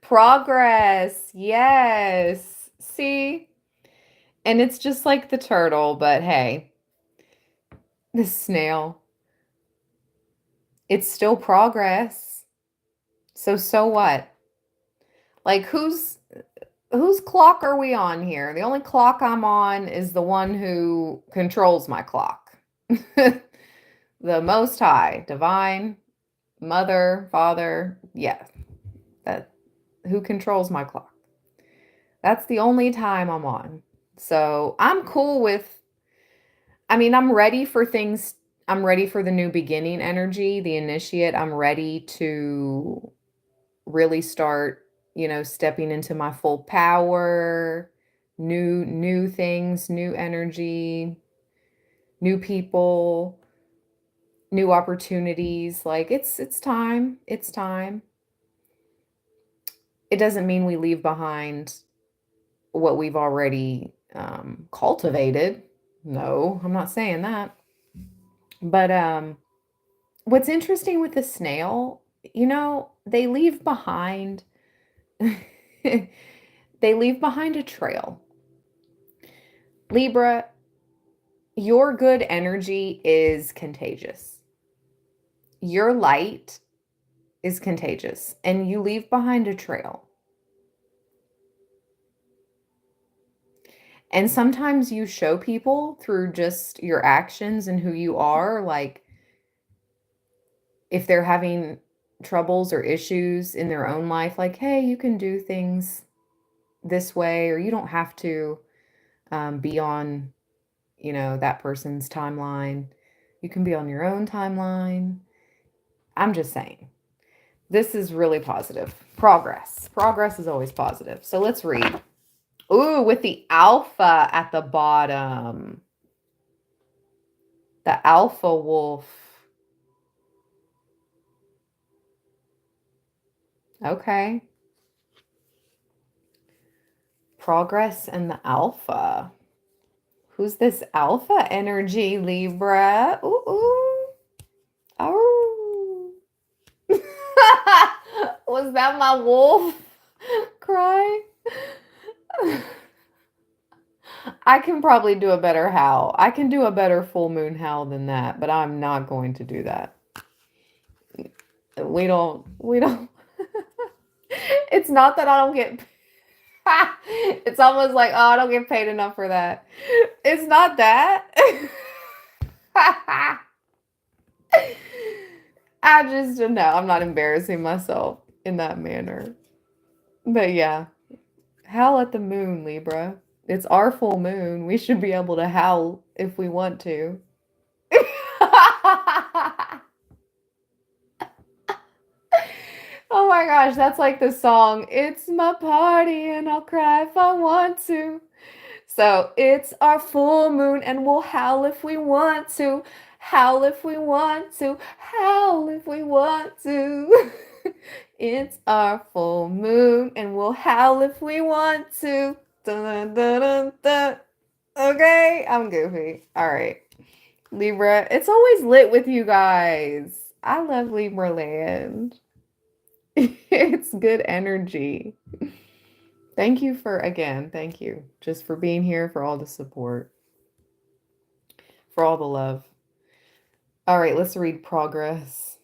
Progress. Yes. See? And it's just like the turtle, but hey, the snail. It's still progress. So what? Like whose clock are we on here? The only clock I'm on is the one who controls my clock. The Most High, divine, mother, father, yeah. That who controls my clock. That's the only time I'm on. So I'm cool with, I'm ready for things. I'm ready for the new beginning energy, the initiate. I'm ready to really start, stepping into my full power, new things, new energy, new people, new opportunities. Like it's time. It's time. It doesn't mean we leave behind what we've already cultivated. No, I'm not saying that. But what's interesting with the snail, they leave behind they leave behind a trail. Libra, your good energy is contagious. Your light is contagious, and you leave behind a trail. And sometimes you show people through just your actions and who you are, like if they're having troubles or issues in their own life, like, hey, you can do things this way, or you don't have to be on, that person's timeline. You can be on your own timeline. I'm just saying, this is really positive. Progress. Progress is always positive. So let's read. Ooh, with the alpha at the bottom. The alpha wolf. Okay. Progress and the alpha. Who's this alpha energy, Libra? Ooh, ooh. Oh. Was that my wolf Cry. I can probably do a better howl. I can do a better full moon howl than that, but I'm not going to do that. We don't. It's not that I don't get, it's almost like, oh, I don't get paid enough for that. It's not that. I just, no, I'm not embarrassing myself in that manner. But yeah, howl at the moon, Libra. It's our full moon. We should be able to howl if we want to. Oh my gosh, that's like the song, It's My Party and I'll cry if I want to. So it's our full moon and we'll howl if we want to. Howl if we want to. Howl if we want to. It's our full moon and we'll howl if we want to. Dun, dun, dun, dun. Okay, I'm goofy. All right. Libra, it's always lit with you guys. I love Libra land. It's good energy. Thank you thank you just for being here, for all the support, for all the love. All right, let's read progress.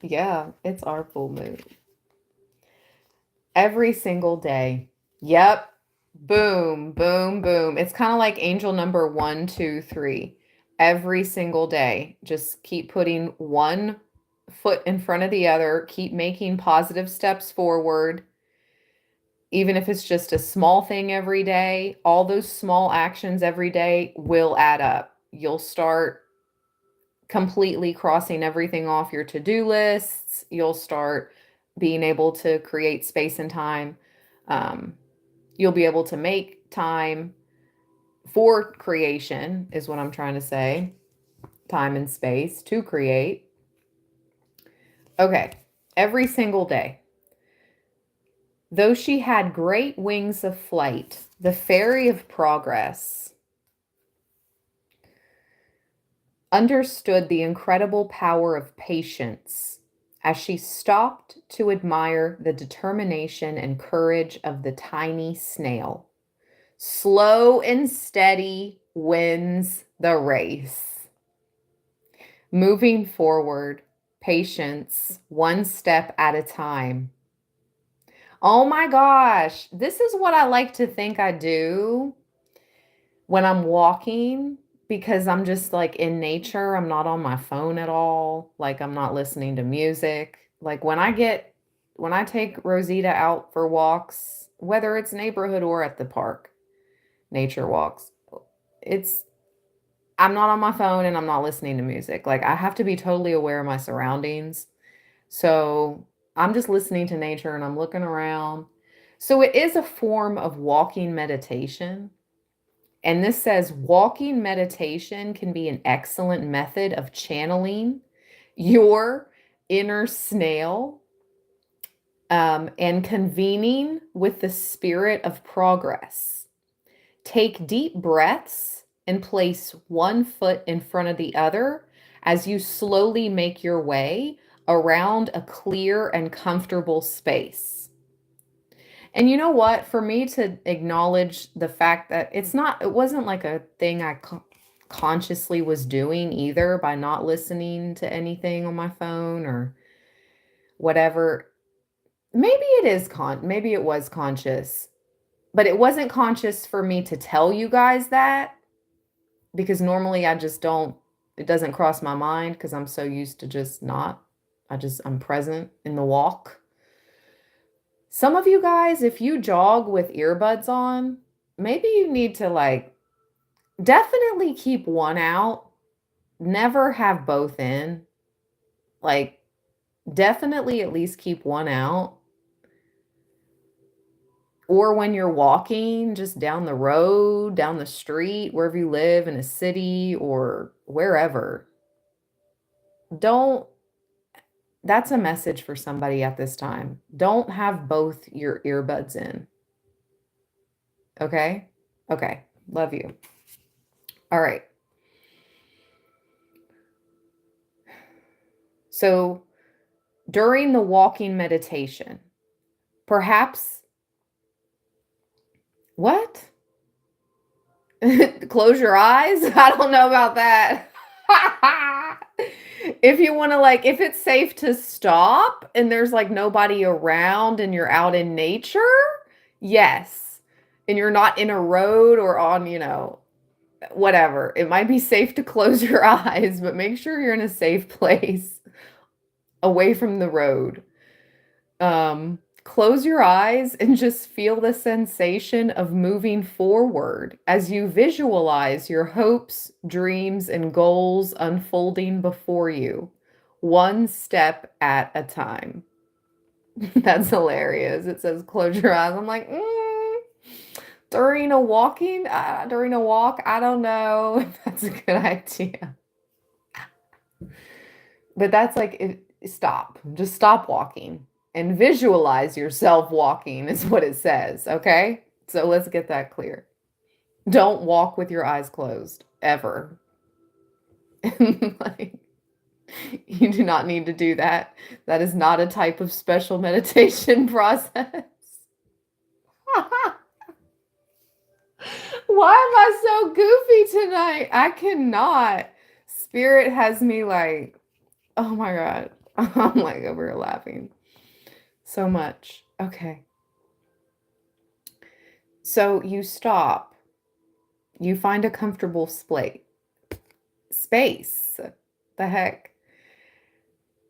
Yeah, it's our full moon. Every single day. Yep. Boom, boom, boom. It's kind of like angel number 1, 2, 3. Every single day. Just keep putting one foot in front of the other. Keep making positive steps forward. Even if it's just a small thing every day, all those small actions every day will add up. You'll start completely crossing everything off your to-do lists. You'll start being able to create space and time. You'll be able to make time for creation, is what I'm trying to say. Time and space to create. Okay, every single day. Though she had great wings of flight, the fairy of progress understood the incredible power of patience as she stopped to admire the determination and courage of the tiny snail. Slow and steady wins the race. Moving forward, patience, one step at a time. Oh my gosh, this is what I like to think I do when I'm walking, because I'm just like in nature. I'm not on my phone at all. Like I'm not listening to music. Like when I take Rosita out for walks, whether it's neighborhood or at the park, nature walks, I'm not on my phone and I'm not listening to music. Like I have to be totally aware of my surroundings. So I'm just listening to nature and I'm looking around. So it is a form of walking meditation. And this says walking meditation can be an excellent method of channeling your inner snail, and convening with the spirit of progress. Take deep breaths and place one foot in front of the other as you slowly make your way around a clear and comfortable space. And you know what? For me to acknowledge the fact that it wasn't like a thing I consciously was doing either, by not listening to anything on my phone or whatever. Maybe it was conscious, but it wasn't conscious for me to tell you guys that, because normally it doesn't cross my mind because I'm so used to just not. I'm present in the walk. Some of you guys, if you jog with earbuds on, maybe you need to like definitely keep one out. Never have both in. Like, definitely at least keep one out. Or when you're walking just down the road, down the street, wherever you live in a city or wherever. That's a message for somebody at this time. Don't have both your earbuds in. Okay? Okay. Love you. All right. So during the walking meditation, perhaps, what? Close your eyes? I don't know about that. If you want to, like, if it's safe to stop and there's like nobody around and you're out in nature, yes. And you're not in a road or on, whatever. It might be safe to close your eyes, but make sure you're in a safe place away from the road. Close your eyes and just feel the sensation of moving forward as you visualize your hopes, dreams, and goals unfolding before you, one step at a time. That's hilarious. It says close your eyes. I'm like, during a walk, I don't know if that's a good idea. But that's like, stop. Just stop walking. And visualize yourself walking is what it says, okay? So let's get that clear. Don't walk with your eyes closed, ever. Like, you do not need to do that. That is not a type of special meditation process. Why am I so goofy tonight? I cannot. Spirit has me like, oh my God. I'm like over here laughing so much. Okay. So you stop. You find a comfortable space. The heck?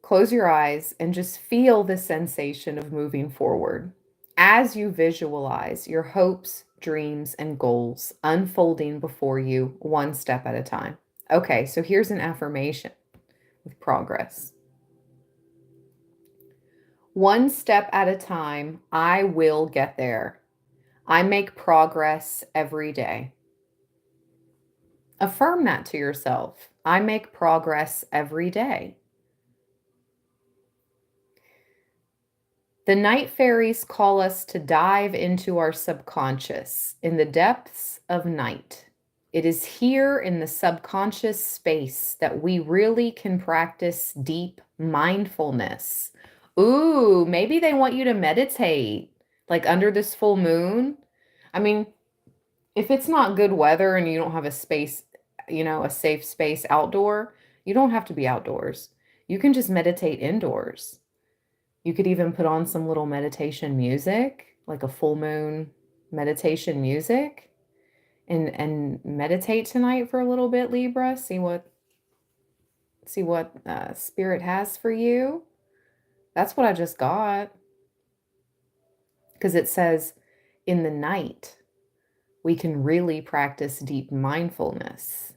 Close your eyes and just feel the sensation of moving forward as you visualize your hopes, dreams, and goals unfolding before you one step at a time. Okay, so here's an affirmation with progress. One step at a time, I will get there. I make progress every day. Affirm that to yourself. I make progress every day. The night fairies call us to dive into our subconscious in the depths of night. It is here in the subconscious space that we really can practice deep mindfulness. Ooh, maybe they want you to meditate, like under this full moon. I mean, if it's not good weather and you don't have a space, a safe space outdoor, you don't have to be outdoors. You can just meditate indoors. You could even put on some little meditation music, like a full moon meditation music, and meditate tonight for a little bit, Libra. See what Spirit has for you. That's what I just got. Because it says in the night, we can really practice deep mindfulness.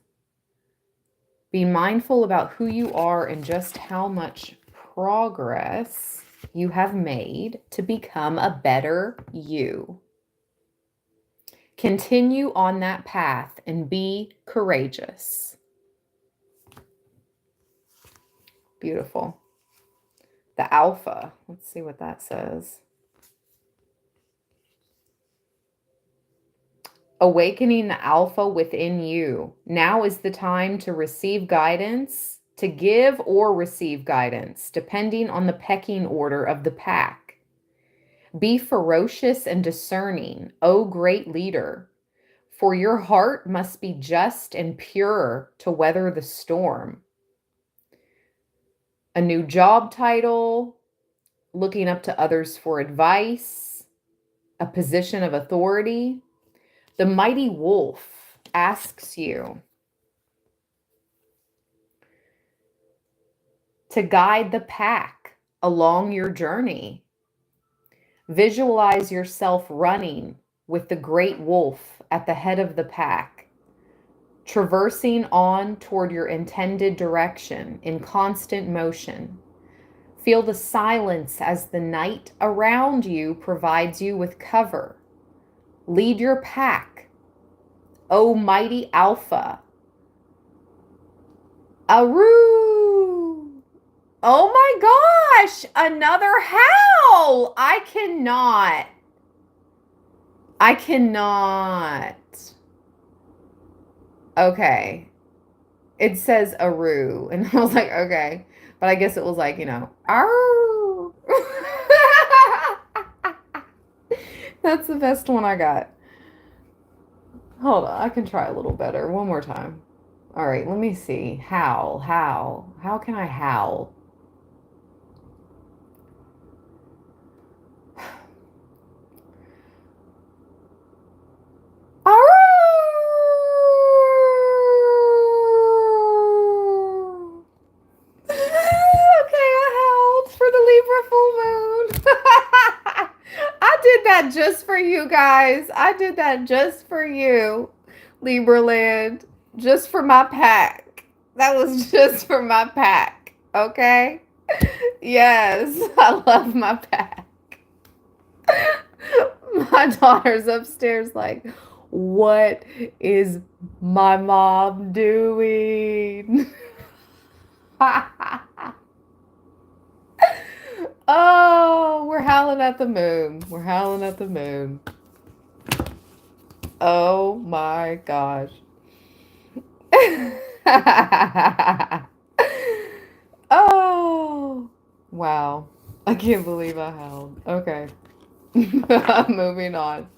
Be mindful about who you are and just how much progress you have made to become a better you. Continue on that path and be courageous. Beautiful. The Alpha. Let's see what that says. Awakening the Alpha within you. Now is the time to receive guidance, to give or receive guidance, depending on the pecking order of the pack. Be ferocious and discerning, O great leader, for your heart must be just and pure to weather the storm. A new job title, looking up to others for advice, a position of authority. The mighty wolf asks you to guide the pack along your journey. Visualize yourself running with the great wolf at the head of the pack, traversing on toward your intended direction in constant motion. Feel the silence as the night around you provides you with cover. Lead your pack, O mighty Alpha. Aroo! Oh my gosh, another howl! I cannot. Okay. It says Aru, and I was like, okay. But I guess it was like, arr. That's the best one I got. Hold on, I can try a little better. One more time. All right, let me see. Howl, howl. How can I howl? Okay, I howled for the Libra full moon. I did that just for you guys. I did that just for you, Libra land. Just for my pack. That was just for my pack. Okay? Yes, I love my pack. My daughter's upstairs like, what is my mom doing? Oh, we're howling at the moon. We're howling at the moon. Oh my gosh. Oh, wow. I can't believe I howled. Okay. Moving on.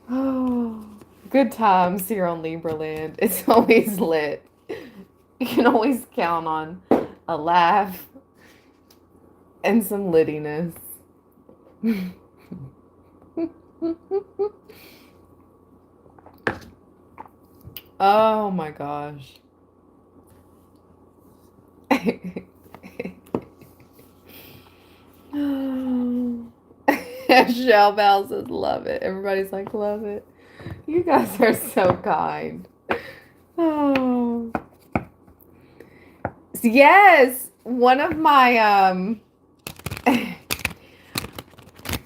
Oh, good times here on Libra land. It's always lit. You can always count on a laugh and some littiness. Oh my gosh. Shell Bell says, love it. Everybody's like, love it. You guys are so kind. Oh. Yes, one of my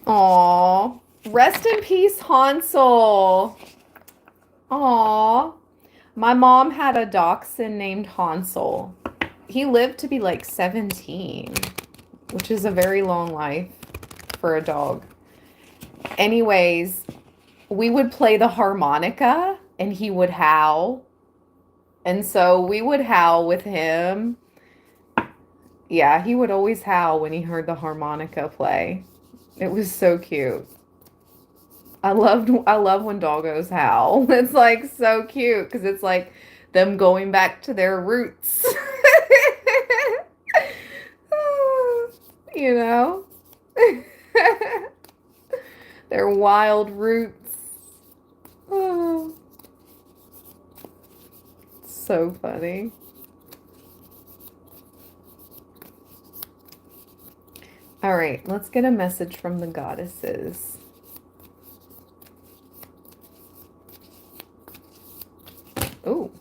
aw. Rest in peace, Hansel. Aw. My mom had a dachshund named Hansel. He lived to be like 17, which is a very long life for a dog. Anyways, we would play the harmonica and he would howl. And so we would howl with him. Yeah, he would always howl when he heard the harmonica play. It was so cute. I love when doggos howl. It's like so cute because it's like them going back to their roots. You know? Their wild roots. Oh, so funny. All right, let's get a message from the goddesses. Ooh.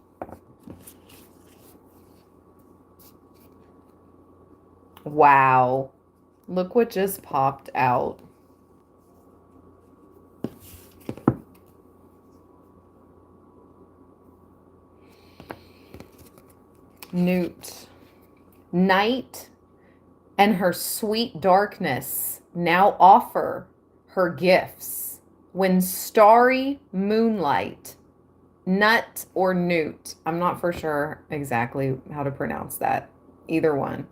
Wow. Look what just popped out. Newt. Night and her sweet darkness now offer her gifts. When starry moonlight, nut or newt, I'm not for sure exactly how to pronounce that, either one.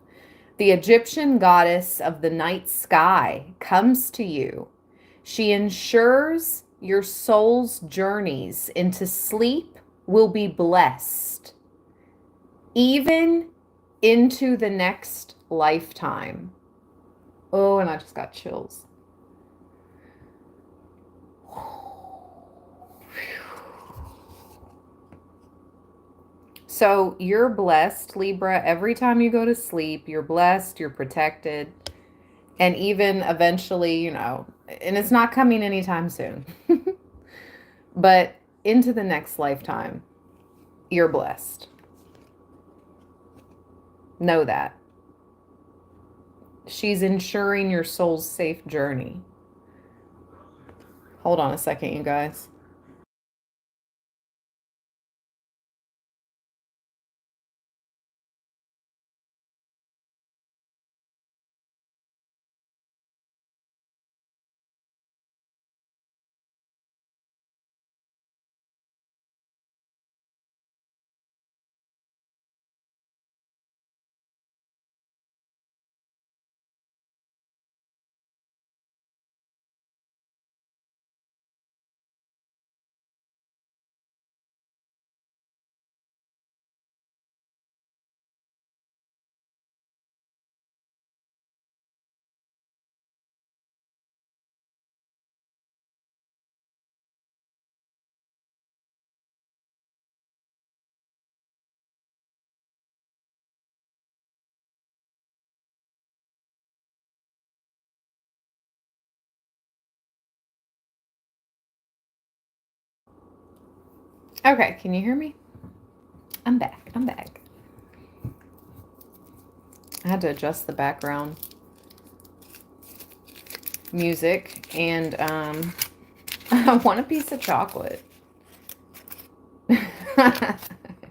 The Egyptian goddess of the night sky comes to you. She ensures your soul's journeys into sleep will be blessed, even into the next lifetime. Oh, and I just got chills. So you're blessed, Libra. Every time you go to sleep, you're blessed, you're protected. And even eventually, you know, and it's not coming anytime soon, but into the next lifetime, you're blessed. Know that. She's ensuring your soul's safe journey. Hold on a second, you guys. Okay, can you hear me? I'm back. I'm back. I had to adjust the background music, and I want a piece of chocolate.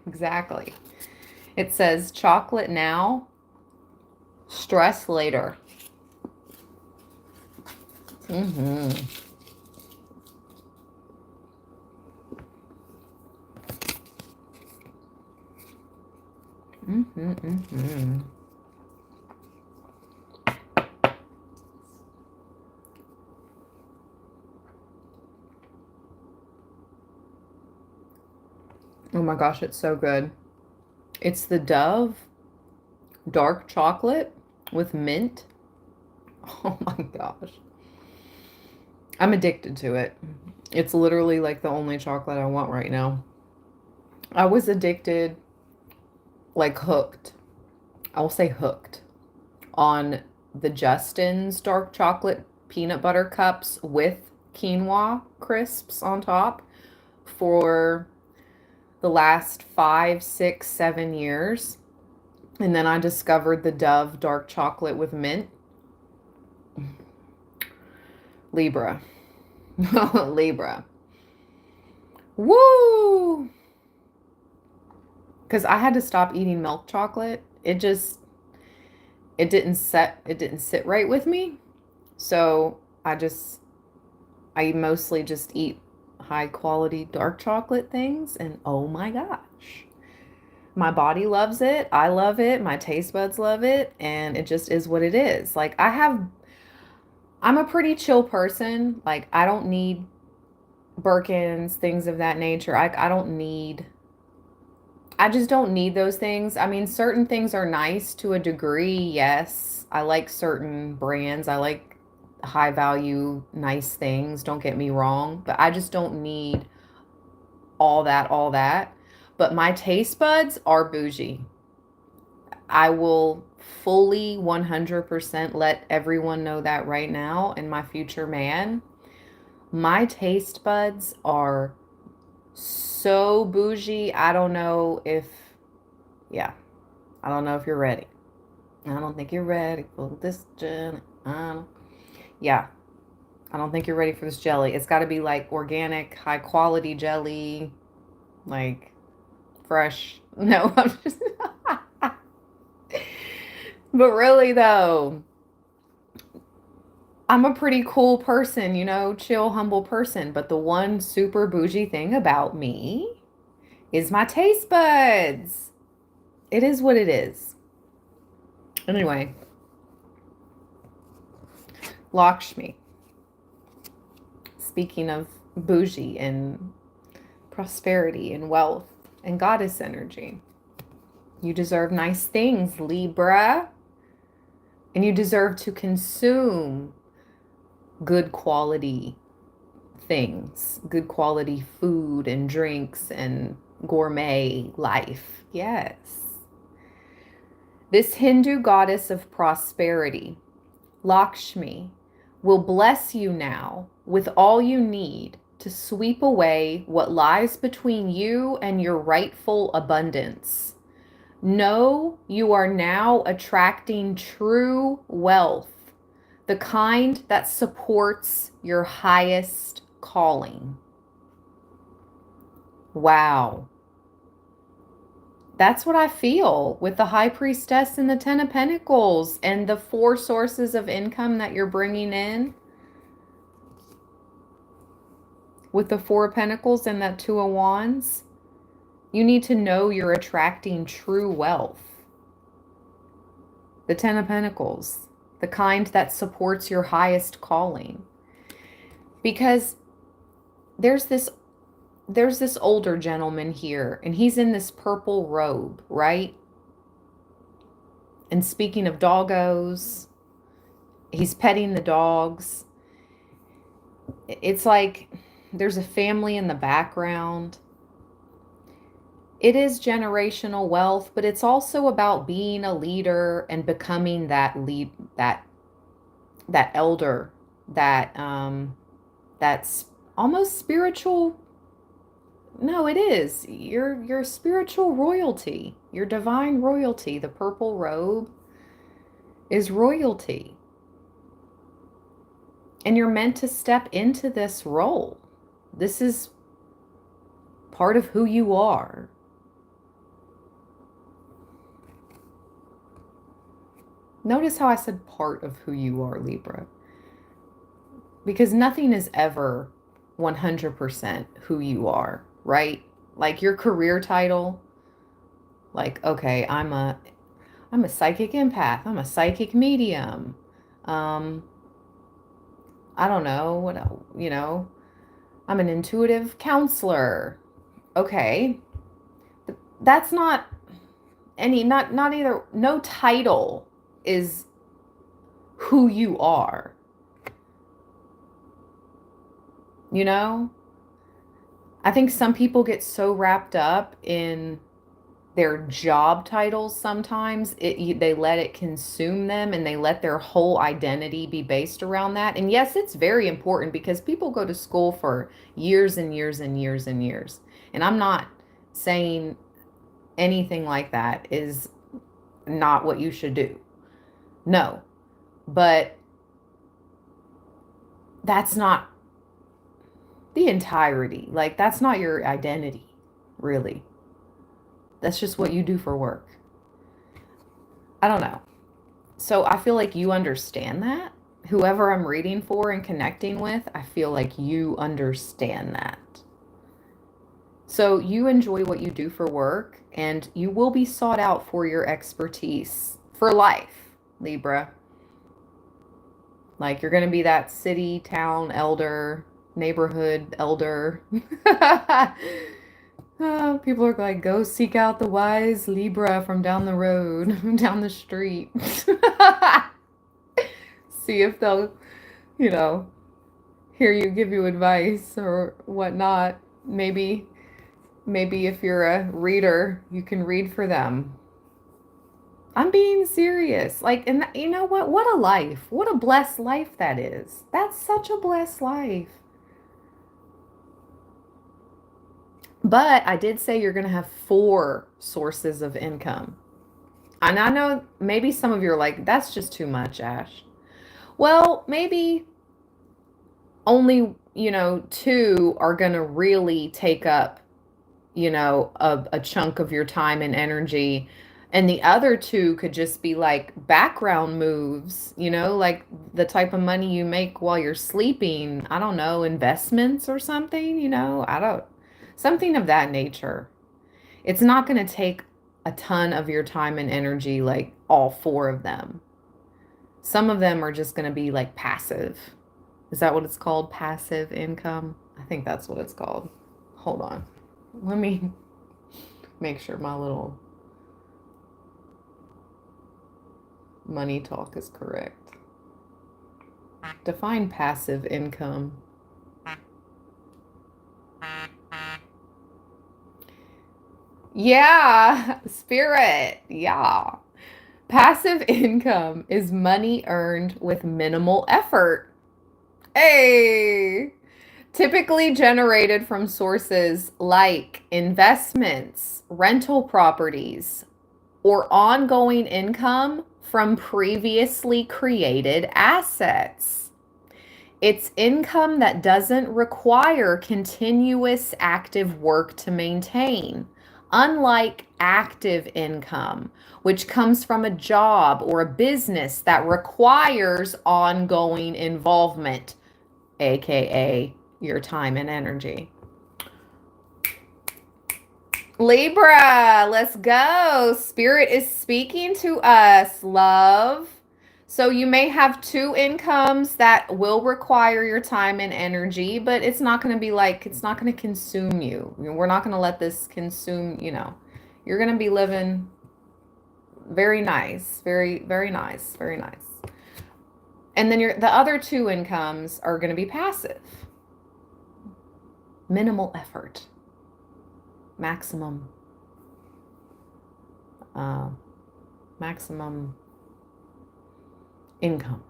Exactly. It says chocolate now, stress later. Mm-hmm. Mm-hmm. Mm-hmm. Oh my gosh, it's so good. It's the Dove dark chocolate with mint. Oh my gosh. I'm addicted to it. It's literally like the only chocolate I want right now. I was addicted, like hooked. I will say hooked on the Justin's dark chocolate peanut butter cups with quinoa crisps on top for the last 5, 6, 7 years. And then I discovered the Dove dark chocolate with mint. Libra. Libra. Woo! Because I had to stop eating milk chocolate. It didn't sit right with me. So I mostly just eat high quality dark chocolate things, and oh my gosh. My body loves it. I love it. My taste buds love it, and it just is what it is. Like I'm a pretty chill person. Like I don't need Birkins, things of that nature. I just don't need those things. I mean, certain things are nice to a degree, yes. I like certain brands. I like high value, nice things, don't get me wrong, but I just don't need all that. But my taste buds are bougie. I will fully 100% let everyone know that right now, and my future man. My taste buds are so bougie. Yeah, I don't know if you're ready. I don't think you're ready for this jelly. Yeah, I don't think you're ready for this jelly. It's got to be like organic, high quality jelly, like fresh. No, I'm just. But really, though, I'm a pretty cool person, chill, humble person. But the one super bougie thing about me is my taste buds. It is what it is. Anyway, Lakshmi. Speaking of bougie and prosperity and wealth and goddess energy, you deserve nice things, Libra. And you deserve to consume good quality things, good quality food and drinks and gourmet life. Yes. This Hindu goddess of prosperity, Lakshmi, will bless you now with all you need to sweep away what lies between you and your rightful abundance. Know you are now attracting true wealth, the kind that supports your highest calling. Wow. That's what I feel with the High Priestess and the Ten of Pentacles and the 4 sources of income that you're bringing in. With the 4 of Pentacles and that 2 of Wands, you need to know you're attracting true wealth. The Ten of Pentacles, the kind that supports your highest calling. Because there's this older gentleman here, and he's in this purple robe, right? And speaking of doggos, he's petting the dogs. It's like there's a family in the background. It is generational wealth, but it's also about being a leader and becoming that elder, that's almost spiritual. No, it is. You're spiritual royalty. Your divine royalty. The purple robe is royalty. And you're meant to step into this role. This is part of who you are. Notice how I said part of who you are, Libra. Because nothing is ever 100% who you are, right? Like your career title, like, okay, I'm a psychic empath, I'm a psychic medium. Um, I don't know what, I'm an intuitive counselor. Okay. But that's not not either, no title is who you are. You know? I think some people get so wrapped up in their job titles sometimes they let it consume them and they let their whole identity be based around that. And yes, it's very important because people go to school for years and years and years and years. And I'm not saying anything like that is not what you should do. No. But that's not the entirety. Like, that's not your identity, really. That's just what you do for work. I don't know. So I feel like you understand that. Whoever I'm reading for and connecting with, I feel like you understand that. So you enjoy what you do for work and you will be sought out for your expertise for life, Libra. Like you're going to be that city, town elder, neighborhood elder. People are like, go seek out the wise Libra from down the road, down the street. See if they'll, you know, hear you, give you advice or whatnot. Maybe if you're a reader, you can read for them. I'm being serious. Like, and you know what? What a life. What a blessed life that is. That's such a blessed life. But I did say you're going to have 4 sources of income. And I know maybe some of you are like, that's just too much, Ash. Well, maybe only, 2 are going to really take up, a chunk of your time and energy. And the other 2 could just be like background moves, like the type of money you make while you're sleeping. I don't know, investments or something, something of that nature. It's not going to take a ton of your time and energy, like all 4 of them. Some of them are just going to be like passive. Is that what it's called? Passive income? I think that's what it's called. Hold on. Let me make sure my little money talk is correct. Define passive income. Yeah, spirit. Yeah. Passive income is money earned with minimal effort. Hey! Typically generated from sources like investments, rental properties, or ongoing income from previously created assets. It's income that doesn't require continuous active work to maintain, unlike active income, which comes from a job or a business that requires ongoing involvement, aka your time and energy. Libra, let's go. Spirit is speaking to us, love. So you may have 2 incomes that will require your time and energy, but it's not going to be like, it's not going to consume you. We're not going to let this consume, You're going to be living very nice, very, very nice, very nice. And then the other 2 incomes are going to be passive. Minimal effort. Maximum income.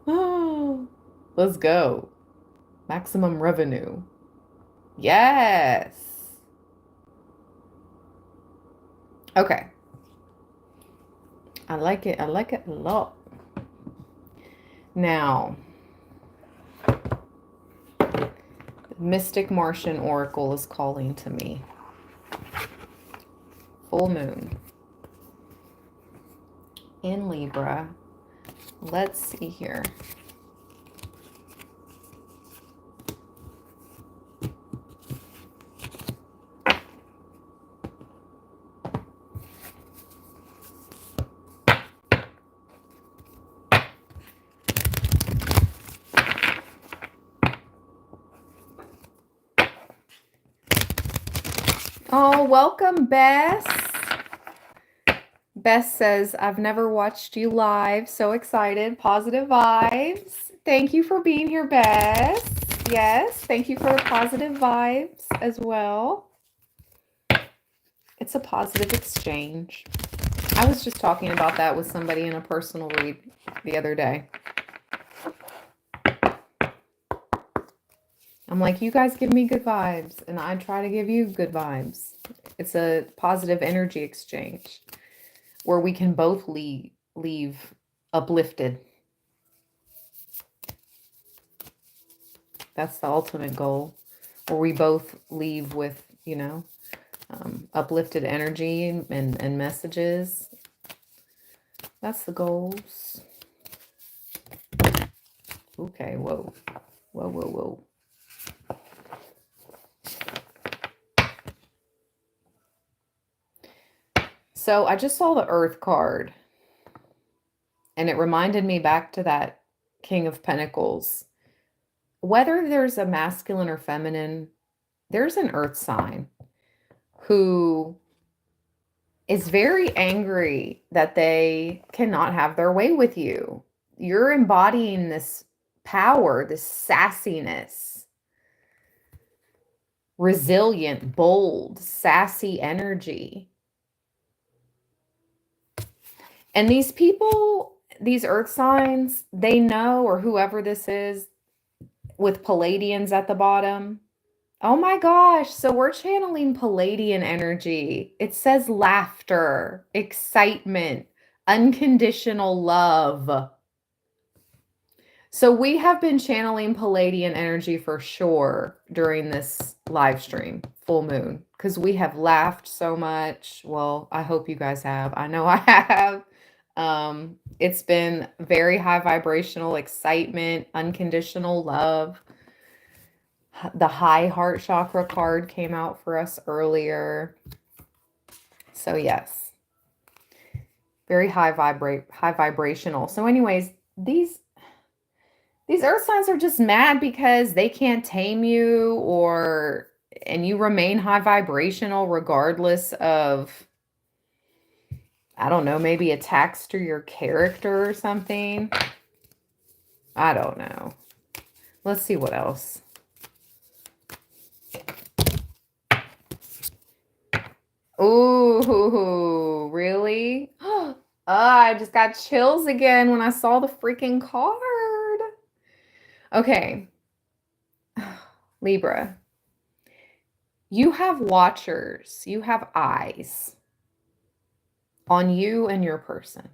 Oh, let's go. Maximum revenue. Yes. Okay. I like it. I like it a lot. Now, Mystic Martian Oracle is calling to me. Full moon in Libra. Let's see here. Oh, welcome, Bess. Bess says, I've never watched you live. So excited. Positive vibes. Thank you for being here, Bess. Yes, thank you for the positive vibes as well. It's a positive exchange. I was just talking about that with somebody in a personal read the other day. I'm like, you guys give me good vibes, and I try to give you good vibes. It's a positive energy exchange where we can both leave uplifted. That's the ultimate goal, where we both leave with, uplifted energy and messages. That's the goals. Okay, whoa. Whoa, whoa, whoa. So I just saw the Earth card, and it reminded me back to that King of Pentacles. Whether there's a masculine or feminine, there's an Earth sign who is very angry that they cannot have their way with you. You're embodying this power, this sassiness, resilient, bold, sassy energy. And these people, these earth signs, they know, or whoever this is, with Palladians at the bottom. Oh my gosh. So we're channeling Palladian energy. It says laughter, excitement, unconditional love. So we have been channeling Palladian energy for sure during this live stream, full moon, because we have laughed so much. Well, I hope you guys have. I know I have. It's been very high vibrational excitement, unconditional love. The high heart chakra card came out for us earlier. So yes, very high vibrational. So anyways, these earth signs are just mad because they can't tame you, and you remain high vibrational regardless of, I don't know, maybe attacks to your character or something. I don't know. Let's see what else. Ooh, really? I just got chills again when I saw the freaking card. Okay. Libra. You have watchers. You have eyes on you and your person.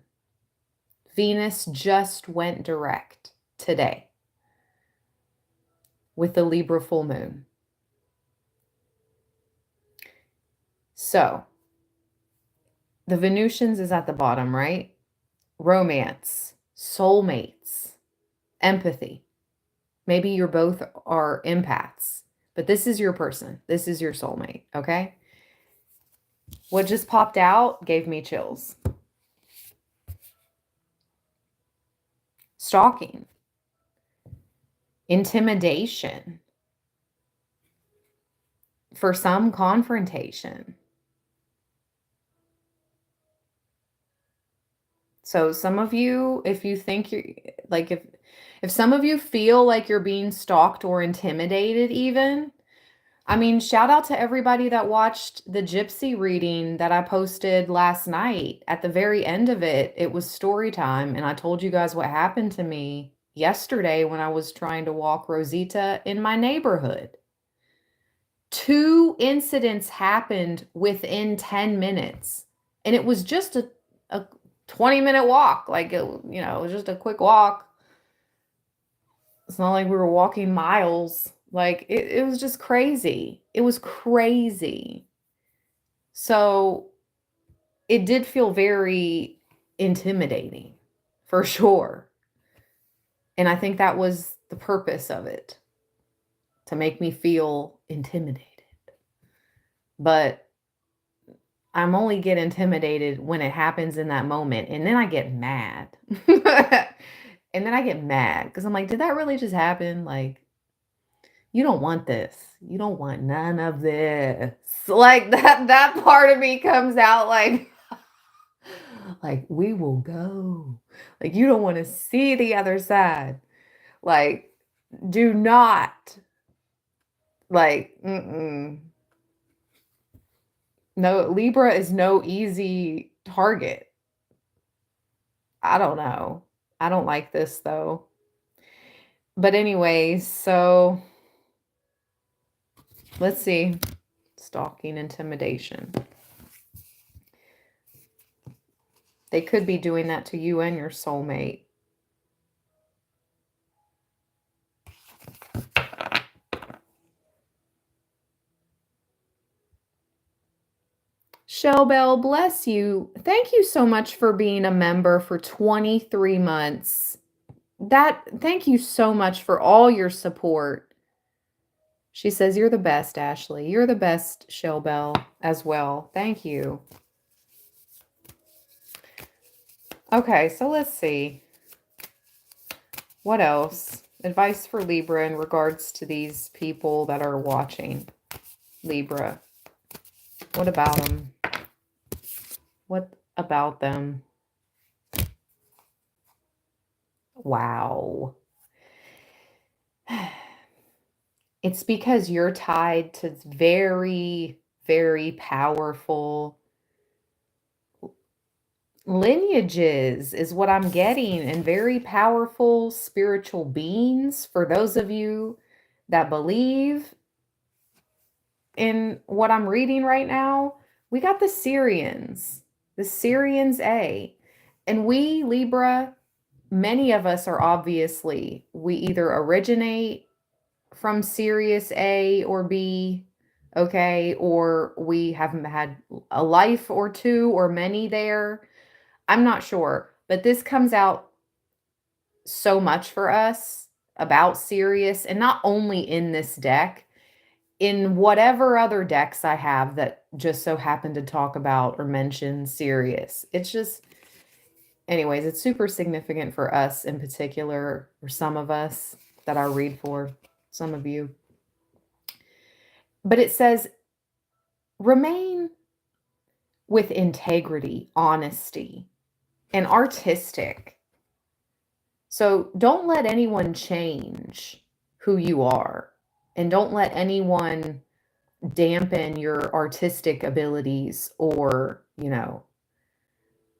Venus just went direct today with the Libra full moon. So, the Venusians is at the bottom, right? Romance, soulmates, empathy. Maybe you're both are empaths, but this is your person. This is your soulmate, okay? What just popped out gave me chills. Stalking, intimidation, for some confrontation. So some of you, if you think you're like, if some of you feel like you're being stalked or intimidated even, I mean, shout out to everybody that watched the gypsy reading that I posted last night. At the very end of it, it was story time, and I told you guys what happened to me yesterday when I was trying to walk Rosita in my neighborhood. 2 incidents happened within 10 minutes. And it was just a 20-minute walk. Like, it was just a quick walk. It's not like we were walking miles. Like, it was just crazy. It was crazy. So it did feel very intimidating, for sure. And I think that was the purpose of it, to make me feel intimidated. But I'm only get intimidated when it happens in that moment. And then I get mad. And then I get mad because I'm like, did that really just happen? Like, you don't want this. You don't want none of this. Like, that part of me comes out like, we will go. Like, you don't want to see the other side. Like, do not. Like, no, Libra is no easy target. I don't know. I don't like this though. But anyway, so let's see. Stalking, intimidation. They could be doing that to you and your soulmate. Shellbell, bless you. Thank you so much for being a member for 23 months. Thank you so much for all your support. She says, you're the best, Ashley. You're the best, Shellbell, as well. Thank you. Okay, so let's see. What else? Advice for Libra in regards to these people that are watching. Libra. What about them? What about them? Wow. It's because you're tied to very, very powerful lineages is what I'm getting, and very powerful spiritual beings. For those of you that believe in what I'm reading right now, we got the Syrians A. And we, Libra, many of us are obviously, we either originate from Sirius A or B, okay, or we haven't had a life or two or many there. I'm not sure, but this comes out so much for us about Sirius, and not only in this deck, in whatever other decks I have that just so happen to talk about or mention Sirius. It's just, anyways, it's super significant for us in particular, or some of us that I read for, some of you. But it says, remain with integrity, honesty, and artistic. So don't let anyone change who you are, and don't let anyone dampen your artistic abilities or,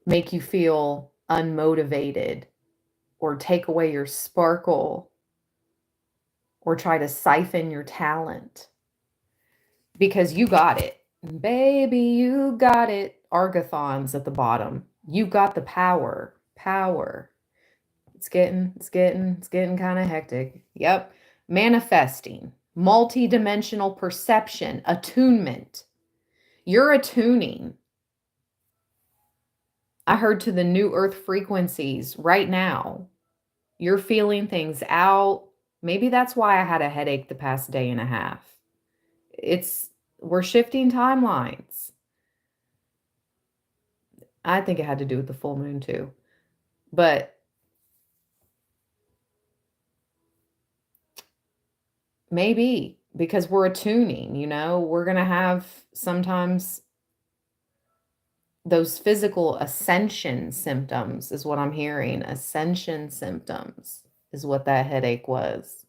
make you feel unmotivated or take away your sparkle or try to siphon your talent, because you got it. Baby, you got it. Argathon's at the bottom. You got the power. It's getting kind of hectic. Yep. Manifesting, multi-dimensional perception, attunement. You're attuning. I heard to the new earth frequencies right now. You're feeling things out. Maybe that's why I had a headache the past day and a half. We're shifting timelines. I think it had to do with the full moon too. But maybe because we're attuning, we're going to have sometimes those physical ascension symptoms is what I'm hearing. Ascension symptoms is what that headache was.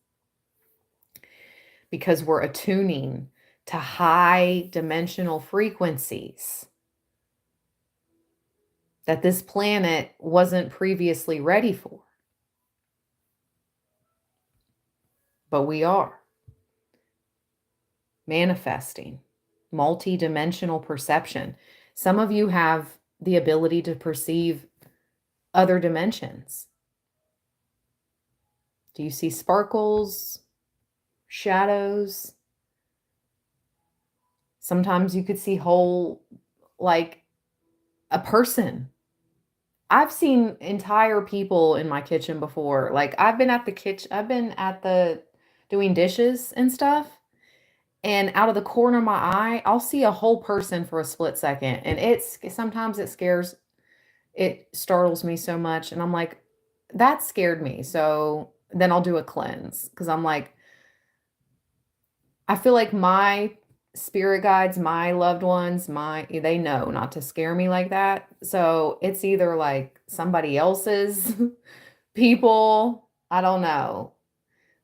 Because we're attuning to high dimensional frequencies that this planet wasn't previously ready for. But we are. manifesting, multi-dimensional perception. Some of you have the ability to perceive other dimensions. Do you see sparkles, shadows? Sometimes you could see whole, like a person. I've seen entire people in my kitchen before. Like I've been at the kitchen, I've been at the doing dishes and stuff. And out of the corner of my eye, I'll see a whole person for a split second. And it's sometimes it startles me so much. And I'm like, that scared me. So then I'll do a cleanse because I'm like, I feel like my spirit guides, my loved ones, they know not to scare me like that. So it's either like somebody else's people, I don't know.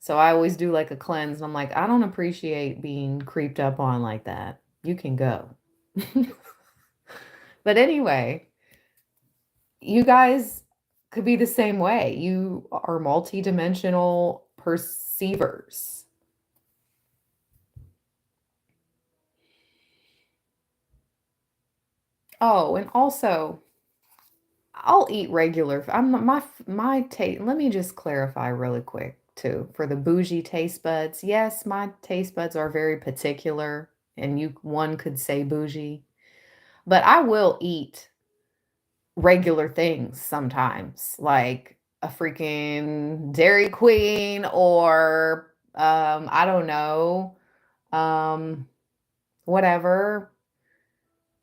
So I always do like a cleanse. And I'm like, I don't appreciate being creeped up on like that. You can go. But anyway, you guys could be the same way. You are multidimensional perceivers. Oh, and also, I'll eat regular. My taste. Let me just clarify really quick too for the bougie taste buds. Yes, my taste buds are very particular, and one could say bougie, but I will eat regular things sometimes, like a freaking Dairy Queen or I don't know, um whatever,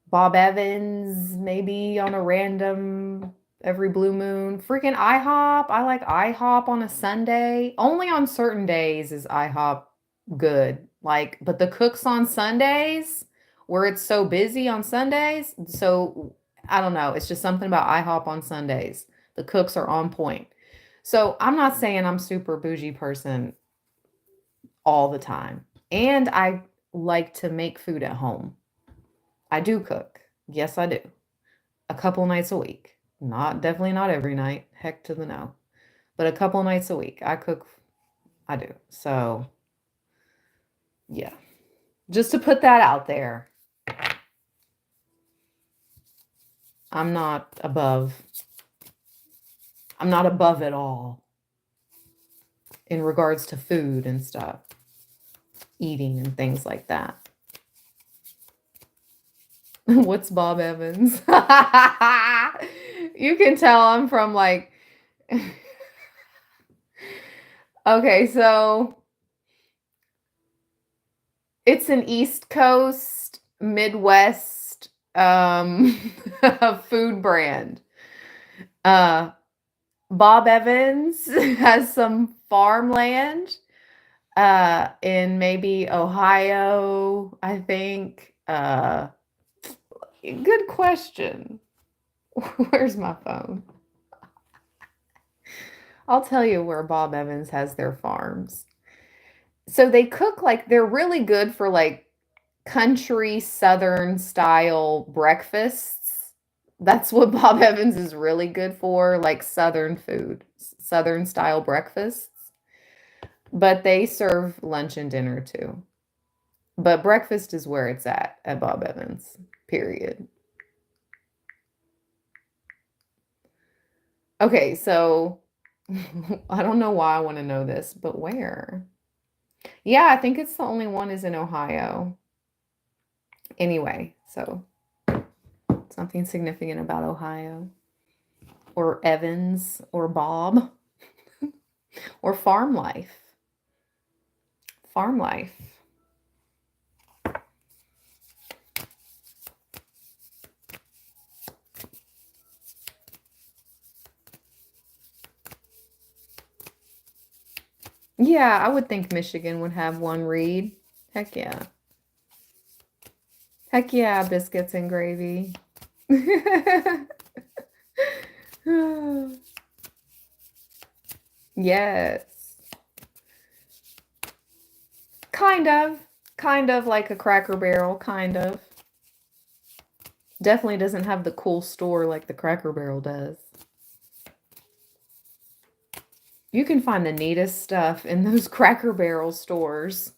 Bob Evans, maybe on a random every blue moon. Freaking IHOP. I like IHOP on a Sunday. Only on certain days is IHOP good. Like, but the cooks on Sundays, where it's so busy on Sundays, so I don't know. It's just something about IHOP on Sundays. The cooks are on point. So I'm not saying I'm super bougie person all the time. And I like to make food at home. I do cook. Yes, I do. A couple nights a week. Definitely not every night. Heck to the no. But a couple nights a week. I cook. I do. So, yeah. Just to put that out there. I'm not above. I'm not above it all in regards to food and stuff, eating and things like that. What's Bob Evans? You can tell I'm from like. Okay, so it's an East Coast, Midwest food brand. Uh, Bob Evans has some farmland in maybe Ohio, I think. Good question. Where's my phone? I'll tell you where Bob Evans has their farms. So they cook like they're really good for like country southern style breakfasts. That's what Bob Evans is really good for, like southern food, southern style breakfasts. But they serve lunch and dinner too. But breakfast is where it's at Bob Evans. Period. Okay, so I don't know why I want to know this, but where? Yeah, I think it's the only one is in Ohio. Anyway, so something significant about Ohio or Evans or Bob or farm life. Farm life. Yeah, I would think Michigan would have one read. Heck yeah. Heck yeah, biscuits and gravy. Yes. Kind of. Kind of like a Cracker Barrel, kind of. Definitely doesn't have the cool store like the Cracker Barrel does. You can find the neatest stuff in those Cracker Barrel stores.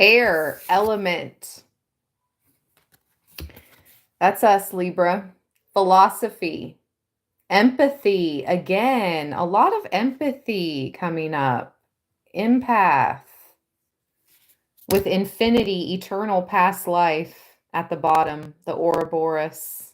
Air element. That's us, Libra. Philosophy. Empathy. Again, a lot of empathy coming up. Empath. With infinity, eternal past life at the bottom, the Ouroboros.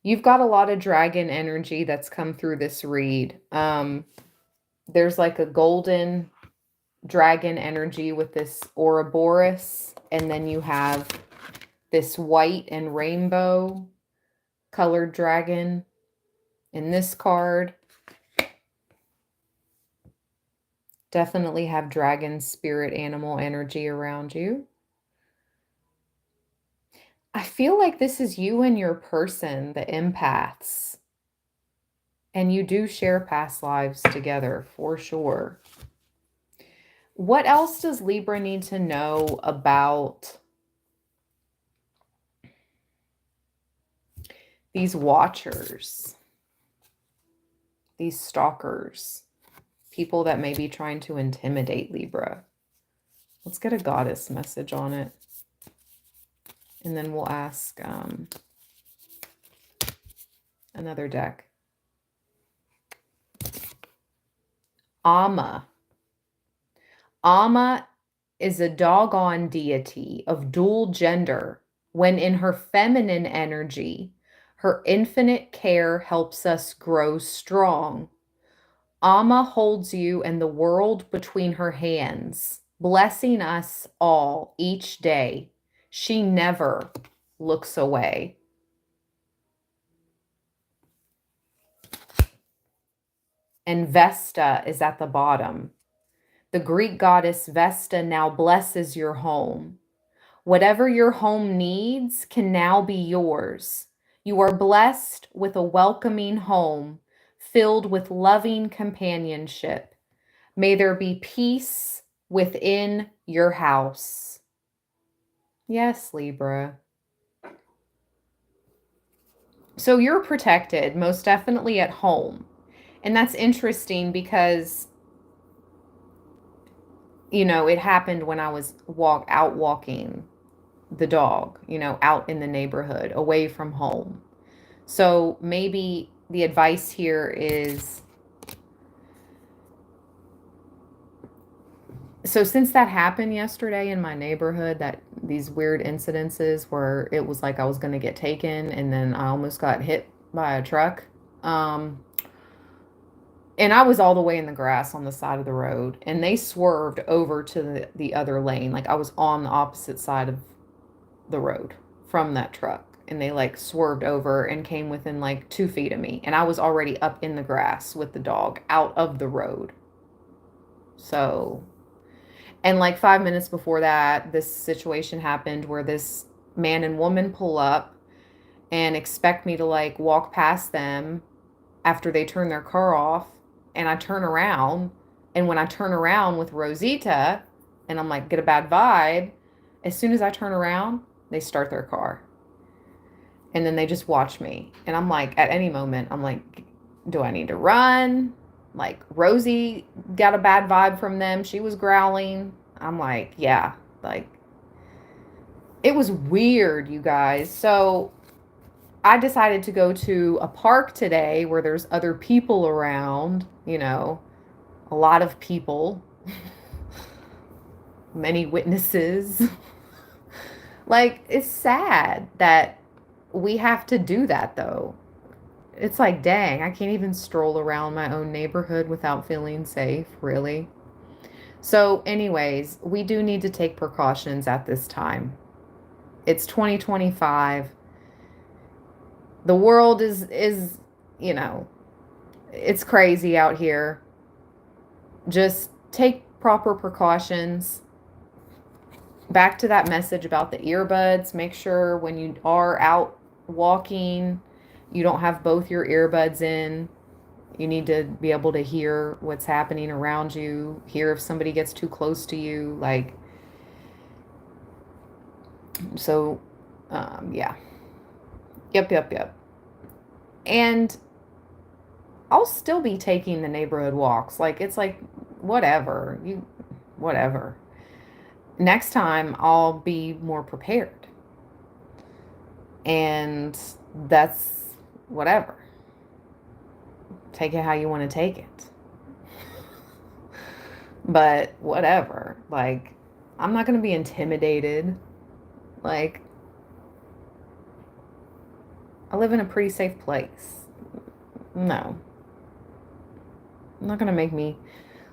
You've got a lot of dragon energy that's come through this read. There's like a golden dragon energy with this Ouroboros, and then you have this white and rainbow colored dragon in this card. Definitely have dragon spirit animal energy around you. I feel like this is you and your person, the empaths. And you do share past lives together for sure. What else does Libra need to know about these watchers, these stalkers, people that may be trying to intimidate Libra? Let's get a goddess message on it. And then we'll ask another deck. Amma. Amma is a doggone deity of dual gender. When in her feminine energy, her infinite care helps us grow strong. Amma holds you and the world between her hands, blessing us all each day. She never looks away. And Vesta is at the bottom. The Greek goddess Vesta now blesses your home. Whatever your home needs can now be yours. You are blessed with a welcoming home filled with loving companionship. May there be peace within your house. Yes, Libra. So you're protected, most definitely at home. And that's interesting because, you know, it happened when I was out walking the dog, you know, out in the neighborhood, away from home. So maybe the advice here is, so since that happened yesterday in my neighborhood, that these weird incidences where it was like I was going to get taken and then I almost got hit by a truck. And I was all the way in the grass on the side of the road, and they swerved over to the other lane. Like I was on the opposite side of the road from that truck, and they like swerved over and came within like 2 feet of me, and I was already up in the grass with the dog out of the road. So, and like 5 minutes before that, this situation happened where this man and woman pull up and expect me to like walk past them after they turn their car off, and I turn around, and when I turn around with Rosita and I'm like, get a bad vibe, as soon as I turn around, they start their car. And then they just watch me. And I'm like, at any moment, I'm like, do I need to run? Like, Rosie got a bad vibe from them. She was growling. I'm like, yeah, like, it was weird, you guys. So I decided to go to a park today where there's other people around, you know, a lot of people, many witnesses. Like, it's sad that we have to do that, though. It's like, dang, I can't even stroll around my own neighborhood without feeling safe, really. So, anyways, we do need to take precautions at this time. It's 2025. The world is, you know, it's crazy out here. Just take proper precautions. Back to that message about the earbuds. Make sure when you are out walking, you don't have both your earbuds in. You need to be able to hear what's happening around you, hear if somebody gets too close to you. Like, so, yeah. Yep. And I'll still be taking the neighborhood walks. Like, it's like, whatever. Whatever. Next time, I'll be more prepared. And that's whatever. Take it how you want to take it. But whatever. Like, I'm not going to be intimidated. Like, I live in a pretty safe place. No. Not going to make me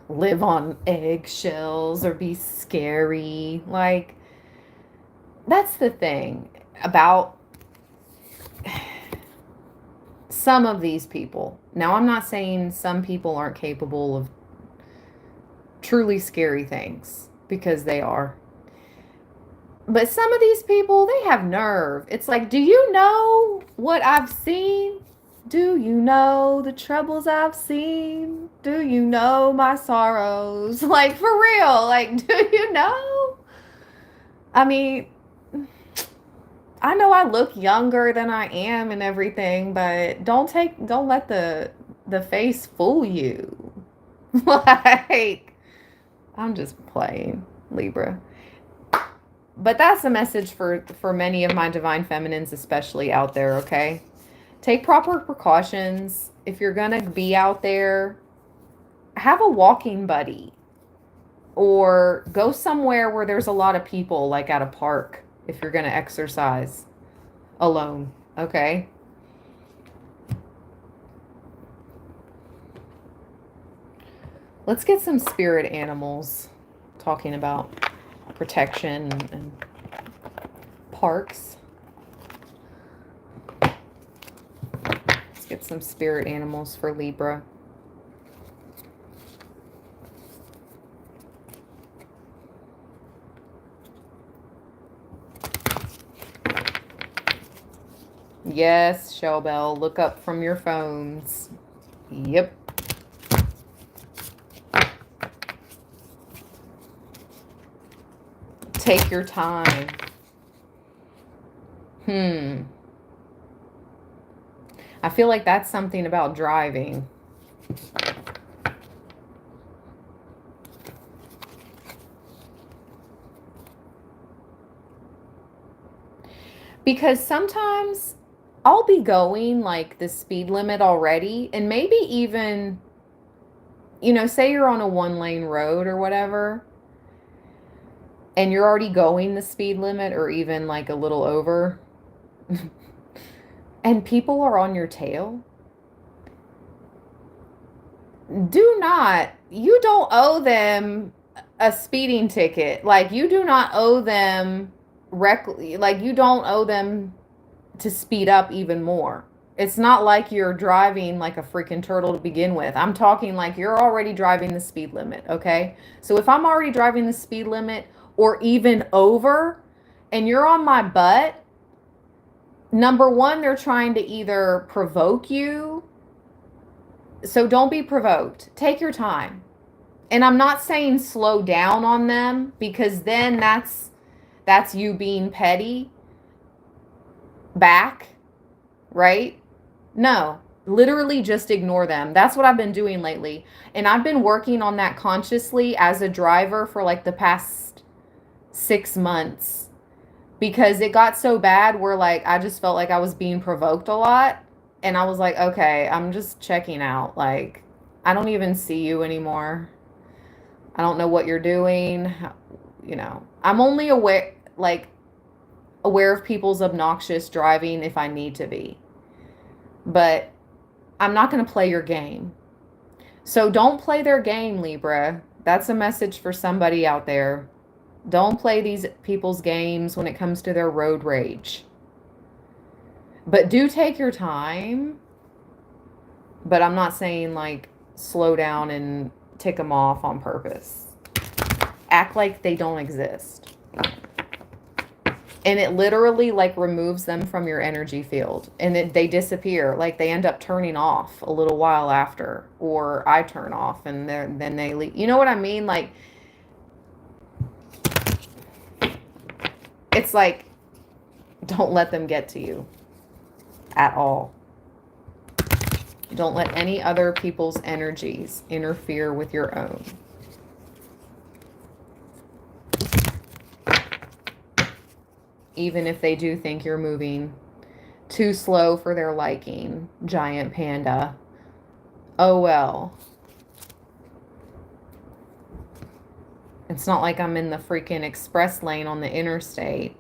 live on eggshells or be scary. Like, that's the thing about some of these people. Now, I'm not saying some people aren't capable of truly scary things, because they are. But some of these people, they have nerve. It's like, do you know what I've seen? Do you know the troubles I've seen? Do you know my sorrows? Like, for real. Like, do you know? I mean, I know I look younger than I am and everything, but don't let the face fool you. Like, I'm just playing, Libra. But that's a message for many of my divine feminines, especially out there, okay? Take proper precautions. If you're going to be out there, have a walking buddy. Or go somewhere where there's a lot of people, like at a park, if you're going to exercise alone, okay? Let's get some spirit animals talking about protection and parks. Let's get some spirit animals for Libra. Yes, Shellbell, look up from your phones. Yep. Take your time. I feel like that's something about driving. Because sometimes I'll be going like the speed limit already, and maybe even, you know, say you're on a 1-lane road or whatever, and you're already going the speed limit or even like a little over, and people are on your tail. You don't owe them a speeding ticket. Like, you do not owe them like, you don't owe them to speed up even more. It's not like you're driving like a freaking turtle to begin with. I'm talking like you're already driving the speed limit, okay? So if I'm already driving the speed limit or even over, and you're on my butt, number one, they're trying to either provoke you. So don't be provoked. Take your time. And I'm not saying slow down on them, because then that's you being petty back, right? No, literally just ignore them. That's what I've been doing lately. And I've been working on that consciously as a driver for like the past 6 months, because it got so bad where like I just felt like I was being provoked a lot. And I was like, okay, I'm just checking out. Like, I don't even see you anymore. I don't know what you're doing. You know, I'm only aware of people's obnoxious driving if I need to be. But I'm not going to play your game. So don't play their game, Libra. That's a message for somebody out there. Don't play these people's games when it comes to their road rage. But do take your time. But I'm not saying like slow down and tick them off on purpose. Act like they don't exist. And it literally like removes them from your energy field, and they disappear. Like, they end up turning off a little while after, or I turn off and then they leave. You know what I mean? Like, it's like, don't let them get to you at all. Don't let any other people's energies interfere with your own. Even if they do think you're moving too slow for their liking, giant panda. Oh well. It's not like I'm in the freaking express lane on the interstate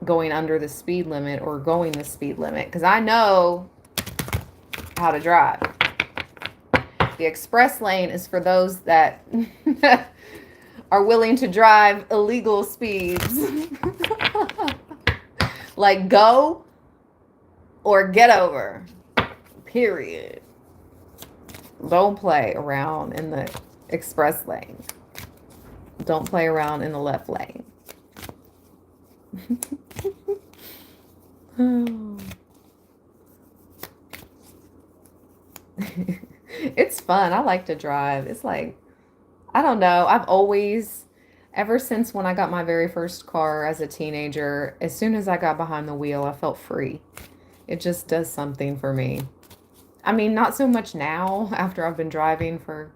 going under the speed limit or going the speed limit, because I know how to drive. The express lane is for those that are willing to drive illegal speeds. Like go or get over. Period. Don't play around in the express lane. Don't play around in the left lane. It's fun. I like to drive. It's like, I don't know. I've always, ever since when I got my very first car as a teenager, as soon as I got behind the wheel, I felt free. It just does something for me. I mean, not so much now after I've been driving for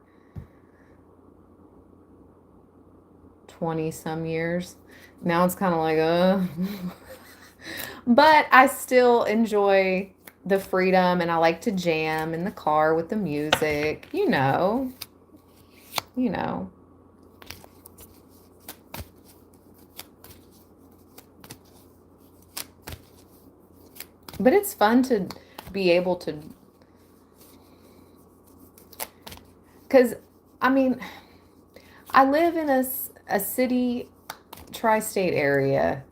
20 some years. Now it's kind of like, but I still enjoy the freedom, and I like to jam in the car with the music, you know. But it's fun to be able to, because, I mean, I live in a city, tri-state area,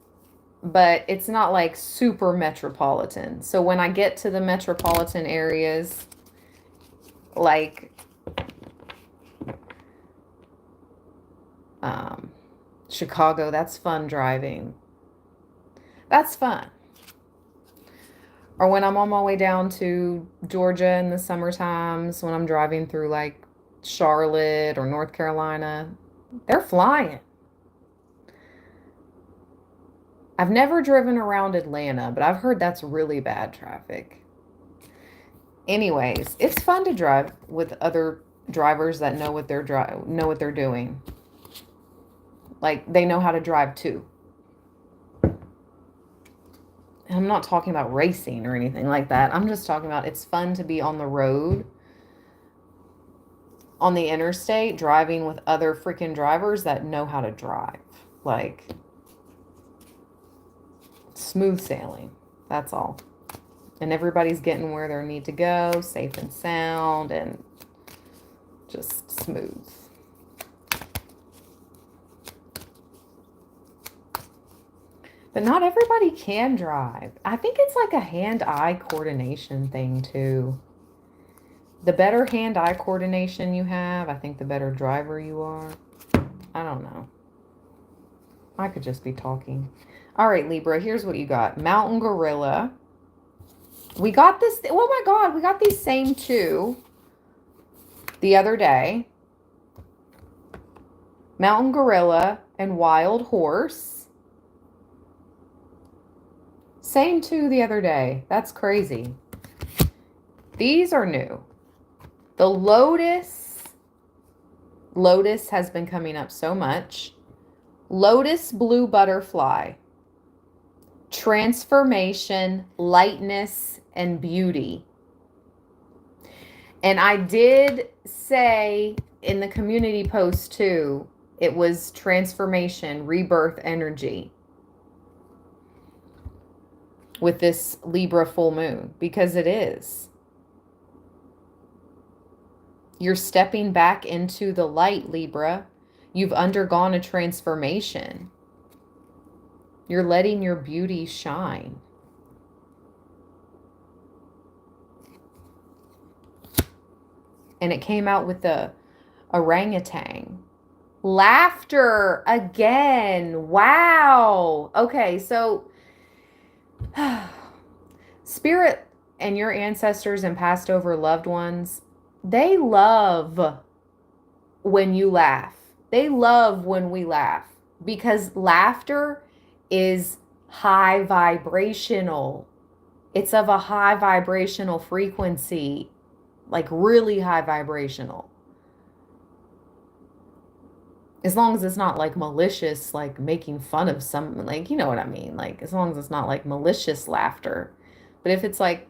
but it's not like super metropolitan. So when I get to the metropolitan areas, like Chicago, that's fun driving. That's fun. Or when I'm on my way down to Georgia in the summer times, when I'm driving through like Charlotte or North Carolina, they're flying. I've never driven around Atlanta, but I've heard that's really bad traffic. Anyways, it's fun to drive with other drivers that know what they're doing. Like they know how to drive too. And I'm not talking about racing or anything like that. I'm just talking about it's fun to be on the road, on the interstate, driving with other freaking drivers that know how to drive. Like smooth sailing. That's all. And everybody's getting where they need to go, safe and sound, and just smooth. But not everybody can drive. I think it's like a hand-eye coordination thing too. The better hand-eye coordination you have, I think the better driver you are. I don't know. I could just be talking. All right, Libra, here's what you got. Mountain gorilla. We got this. Oh my God, we got these same two the other day. Mountain gorilla and wild horse. Same two the other day. That's crazy. These are new. The lotus. Lotus has been coming up so much. Lotus blue butterfly. Transformation, lightness, and beauty. And I did say in the community post too, it was transformation, rebirth energy with this Libra full moon, because it is. You're stepping back into the light, Libra. You've undergone a transformation. You're letting your beauty shine. And it came out with the orangutan. Laughter again. Wow. Okay, so Spirit and your ancestors and passed over loved ones, they love when you laugh. They love when we laugh, because laughter is high vibrational. It's of a high vibrational frequency, like really high vibrational. As long as it's not like malicious, like making fun of some, like, you know what I mean? Like, as long as it's not like malicious laughter. But if it's like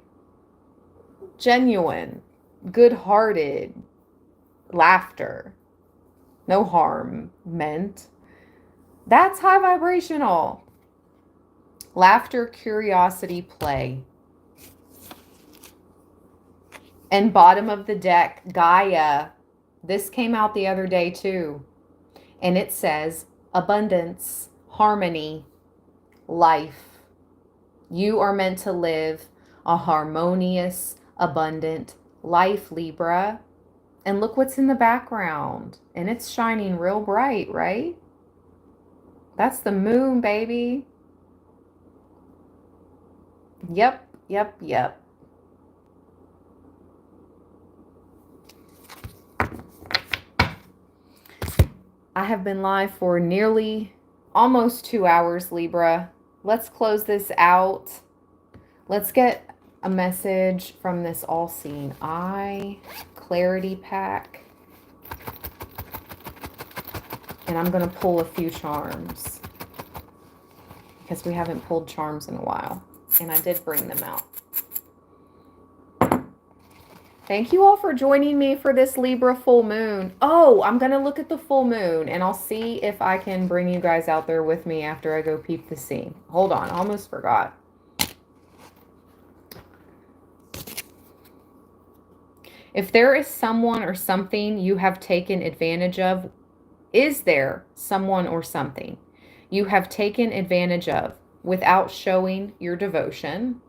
genuine, good-hearted laughter, no harm meant, that's high vibrational. Laughter, curiosity, play. And bottom of the deck, Gaia. This came out the other day too. And it says abundance, harmony, life. You are meant to live a harmonious, abundant life, Libra. And look what's in the background. And it's shining real bright, right? That's the moon, baby. Yep, yep, yep. I have been live for nearly almost 2 hours, Libra. Let's close this out. Let's get a message from this all-seeing eye clarity pack. And I'm going to pull a few charms because we haven't pulled charms in a while. And I did bring them out. Thank you all for joining me for this Libra full moon. Oh, I'm going to look at the full moon and I'll see if I can bring you guys out there with me after I go peep the scene. Hold on, I almost forgot. If there is someone or something you have taken advantage of, is there someone or something you have taken advantage of without showing your devotion?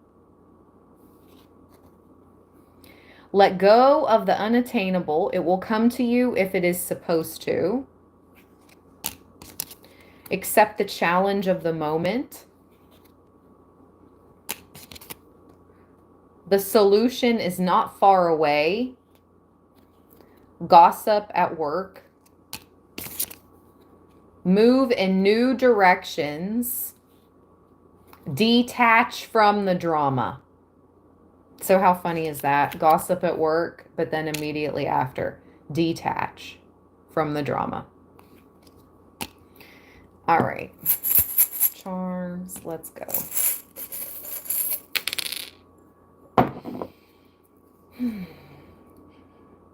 Let go of the unattainable. It will come to you if it is supposed to. Accept the challenge of the moment. The solution is not far away. Gossip at work. Move in new directions. Detach from the drama. So how funny is that? Gossip at work, but then immediately after, detach from the drama. All right. Charms, let's go.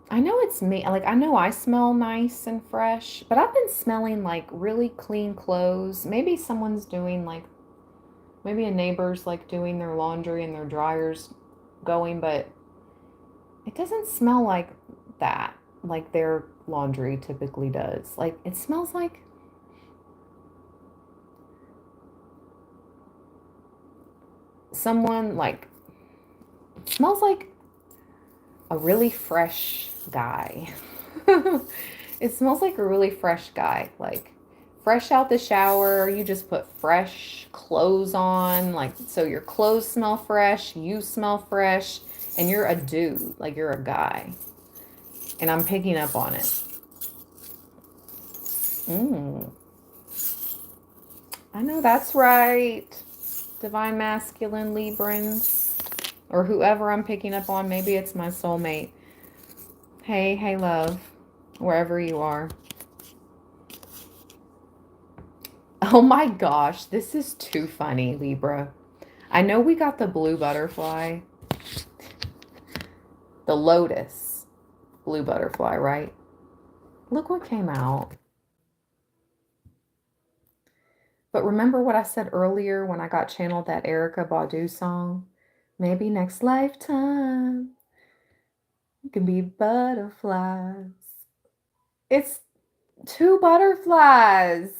I know it's me. Like, I know I smell nice and fresh, but I've been smelling like really clean clothes. Maybe someone's doing like, maybe a neighbor's like doing their laundry and their dryer's going, but it doesn't smell like that, like their laundry typically does. Like, it smells like someone, like, it smells like a really fresh guy. It smells like a really fresh guy, like fresh out the shower. You just put fresh clothes on, like, so your clothes smell fresh, you smell fresh, and you're a dude, like you're a guy. And I'm picking up on it. I know that's right. Divine Masculine Librans, or whoever I'm picking up on. Maybe it's my soulmate. Hey, love, wherever you are. Oh my gosh, this is too funny, Libra. I know we got the blue butterfly, the lotus blue butterfly, right? Look what came out. But remember what I said earlier when I got channeled that Erykah Badu song? Maybe next lifetime it can be butterflies. It's 2 butterflies.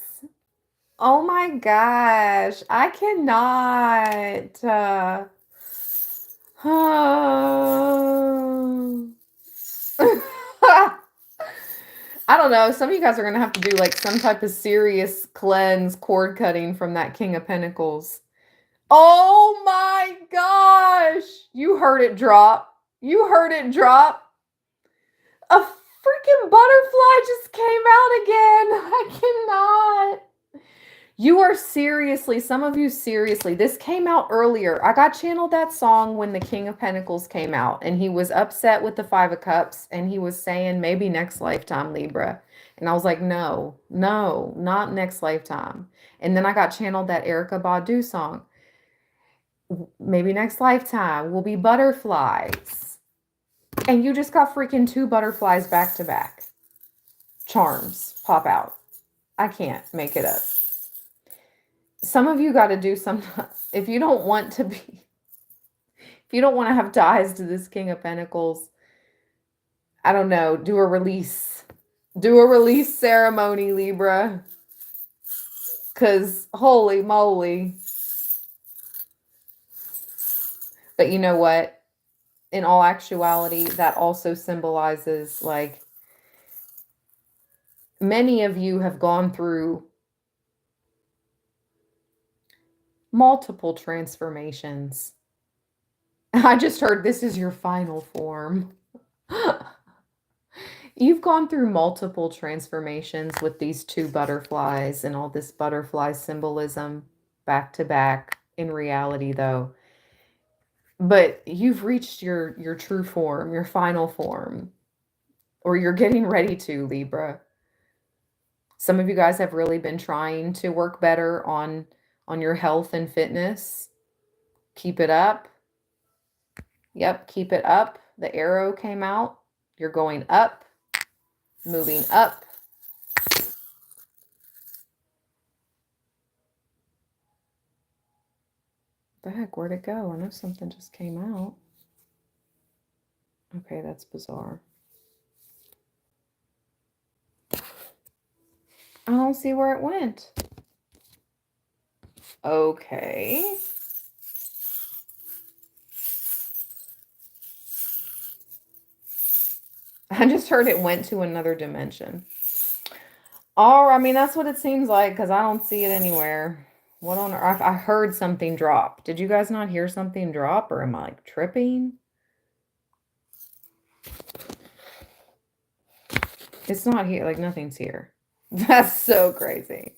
Oh my gosh. I cannot. I don't know. Some of you guys are going to have to do like some type of serious cleanse cord cutting from that King of Pentacles. Oh my gosh. You heard it drop. You heard it drop. A freaking butterfly just came out again. I cannot. You are seriously, some of you seriously, this came out earlier. I got channeled that song when the King of Pentacles came out, and he was upset with the Five of Cups, and he was saying, maybe next lifetime, Libra. And I was like, no, no, not next lifetime. And then I got channeled that Erykah Badu song. Maybe next lifetime will be butterflies. And you just got freaking 2 butterflies back to back. Charms pop out. I can't make it up. Some of you got to do some, if you don't want to be, if you don't want to have ties to this King of Pentacles, I don't know, do a release. Do a release ceremony, Libra. Because holy moly. But you know what? In all actuality, that also symbolizes, like, many of you have gone through multiple transformations. I just heard this is your final form. You've gone through multiple transformations with these 2 butterflies and all this butterfly symbolism back to back in reality, though. But you've reached your true form, your final form, or you're getting ready to, Libra. Some of you guys have really been trying to work better on your health and fitness. Keep it up. Yep, keep it up. The arrow came out. You're going up, moving up. The heck, where'd it go? I know something just came out. Okay, that's bizarre. I don't see where it went. Okay. I just heard it went to another dimension. Oh, I mean, that's what it seems like, because I don't see it anywhere. What on earth? I heard something drop. Did you guys not hear something drop, or am I like tripping? It's not here. Like, nothing's here. That's so crazy.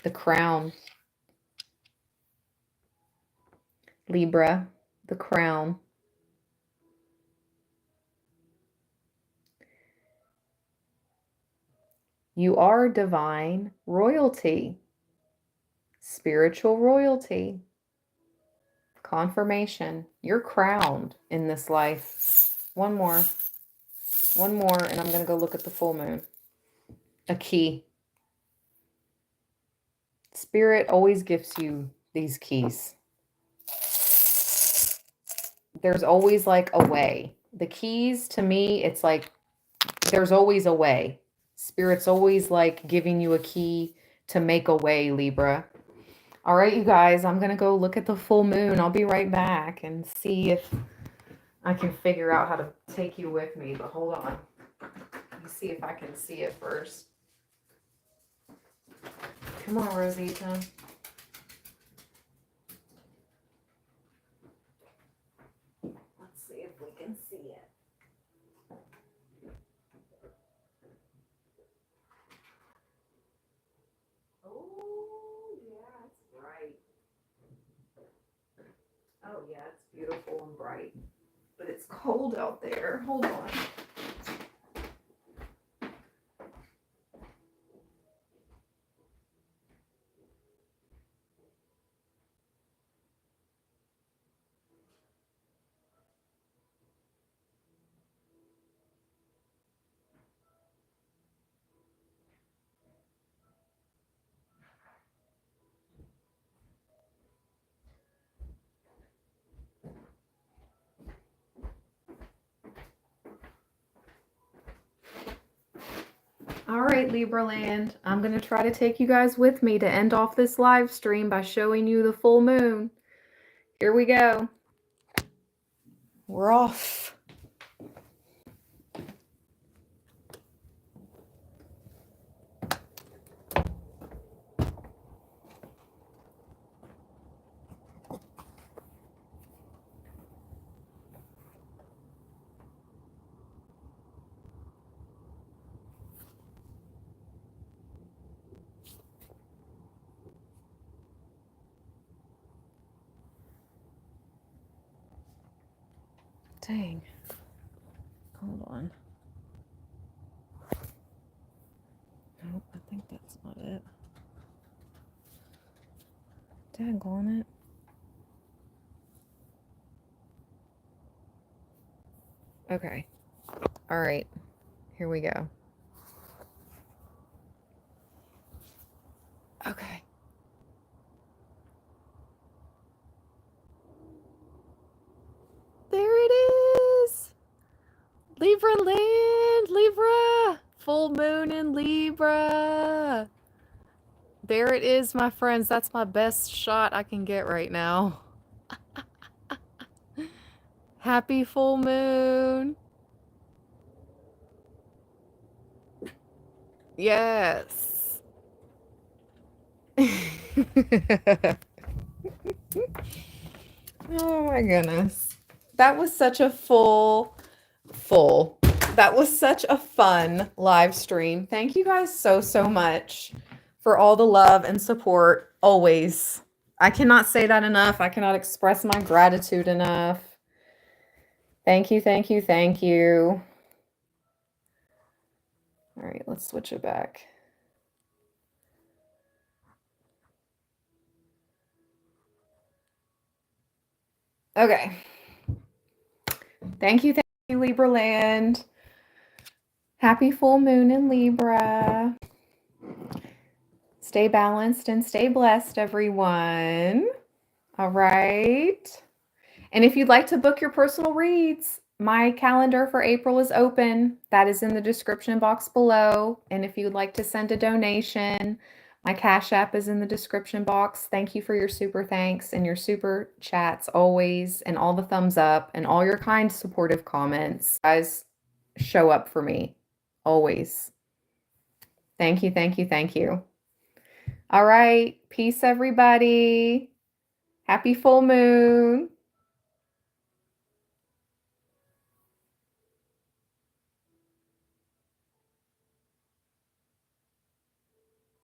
The crown. Libra. The crown. You are divine royalty. Spiritual royalty. Confirmation. You're crowned in this life. One more. One more, and I'm going to go look at the full moon. A key. Spirit always gives you these keys. There's always like a way. The keys, to me, it's like there's always a way. Spirit's always like giving you a key to make a way, Libra. All right, you guys, I'm going to go look at the full moon. I'll be right back and see if I can figure out how to take you with me. But hold on. Let me see if I can see it first. Come on, Rosita. Let's see if we can see it. Oh, yeah, it's bright. Oh, yeah, it's beautiful and bright. But it's cold out there. Hold on. All right, Libra land. I'm going to try to take you guys with me to end off this live stream by showing you the full moon. Here we go. We're off. Dang. Hold on. Nope, I think that's not it. Daggone it. Okay. All right. Here we go. Okay. There it is. Libra land. Libra. Full moon in Libra. There it is, my friends. That's my best shot I can get right now. Happy full moon. Yes. Oh my goodness. That was such a that was such a fun live stream. Thank you guys so much for all the love and support always. I cannot say that enough. I cannot express my gratitude enough. Thank you, thank you, thank you. All right, let's switch it back. Okay. Thank you, Libra land. Happy full moon in Libra. Stay balanced and stay blessed, everyone. All right. And if you'd like to book your personal reads, my calendar for April is open. That is in the description box below. And if you'd like to send a donation, my Cash App is in the description box. Thank you for your super thanks and your super chats always, and all the thumbs up and all your kind supportive comments. You guys show up for me always. Thank you, thank you, thank you. All right. Peace, everybody. Happy full moon.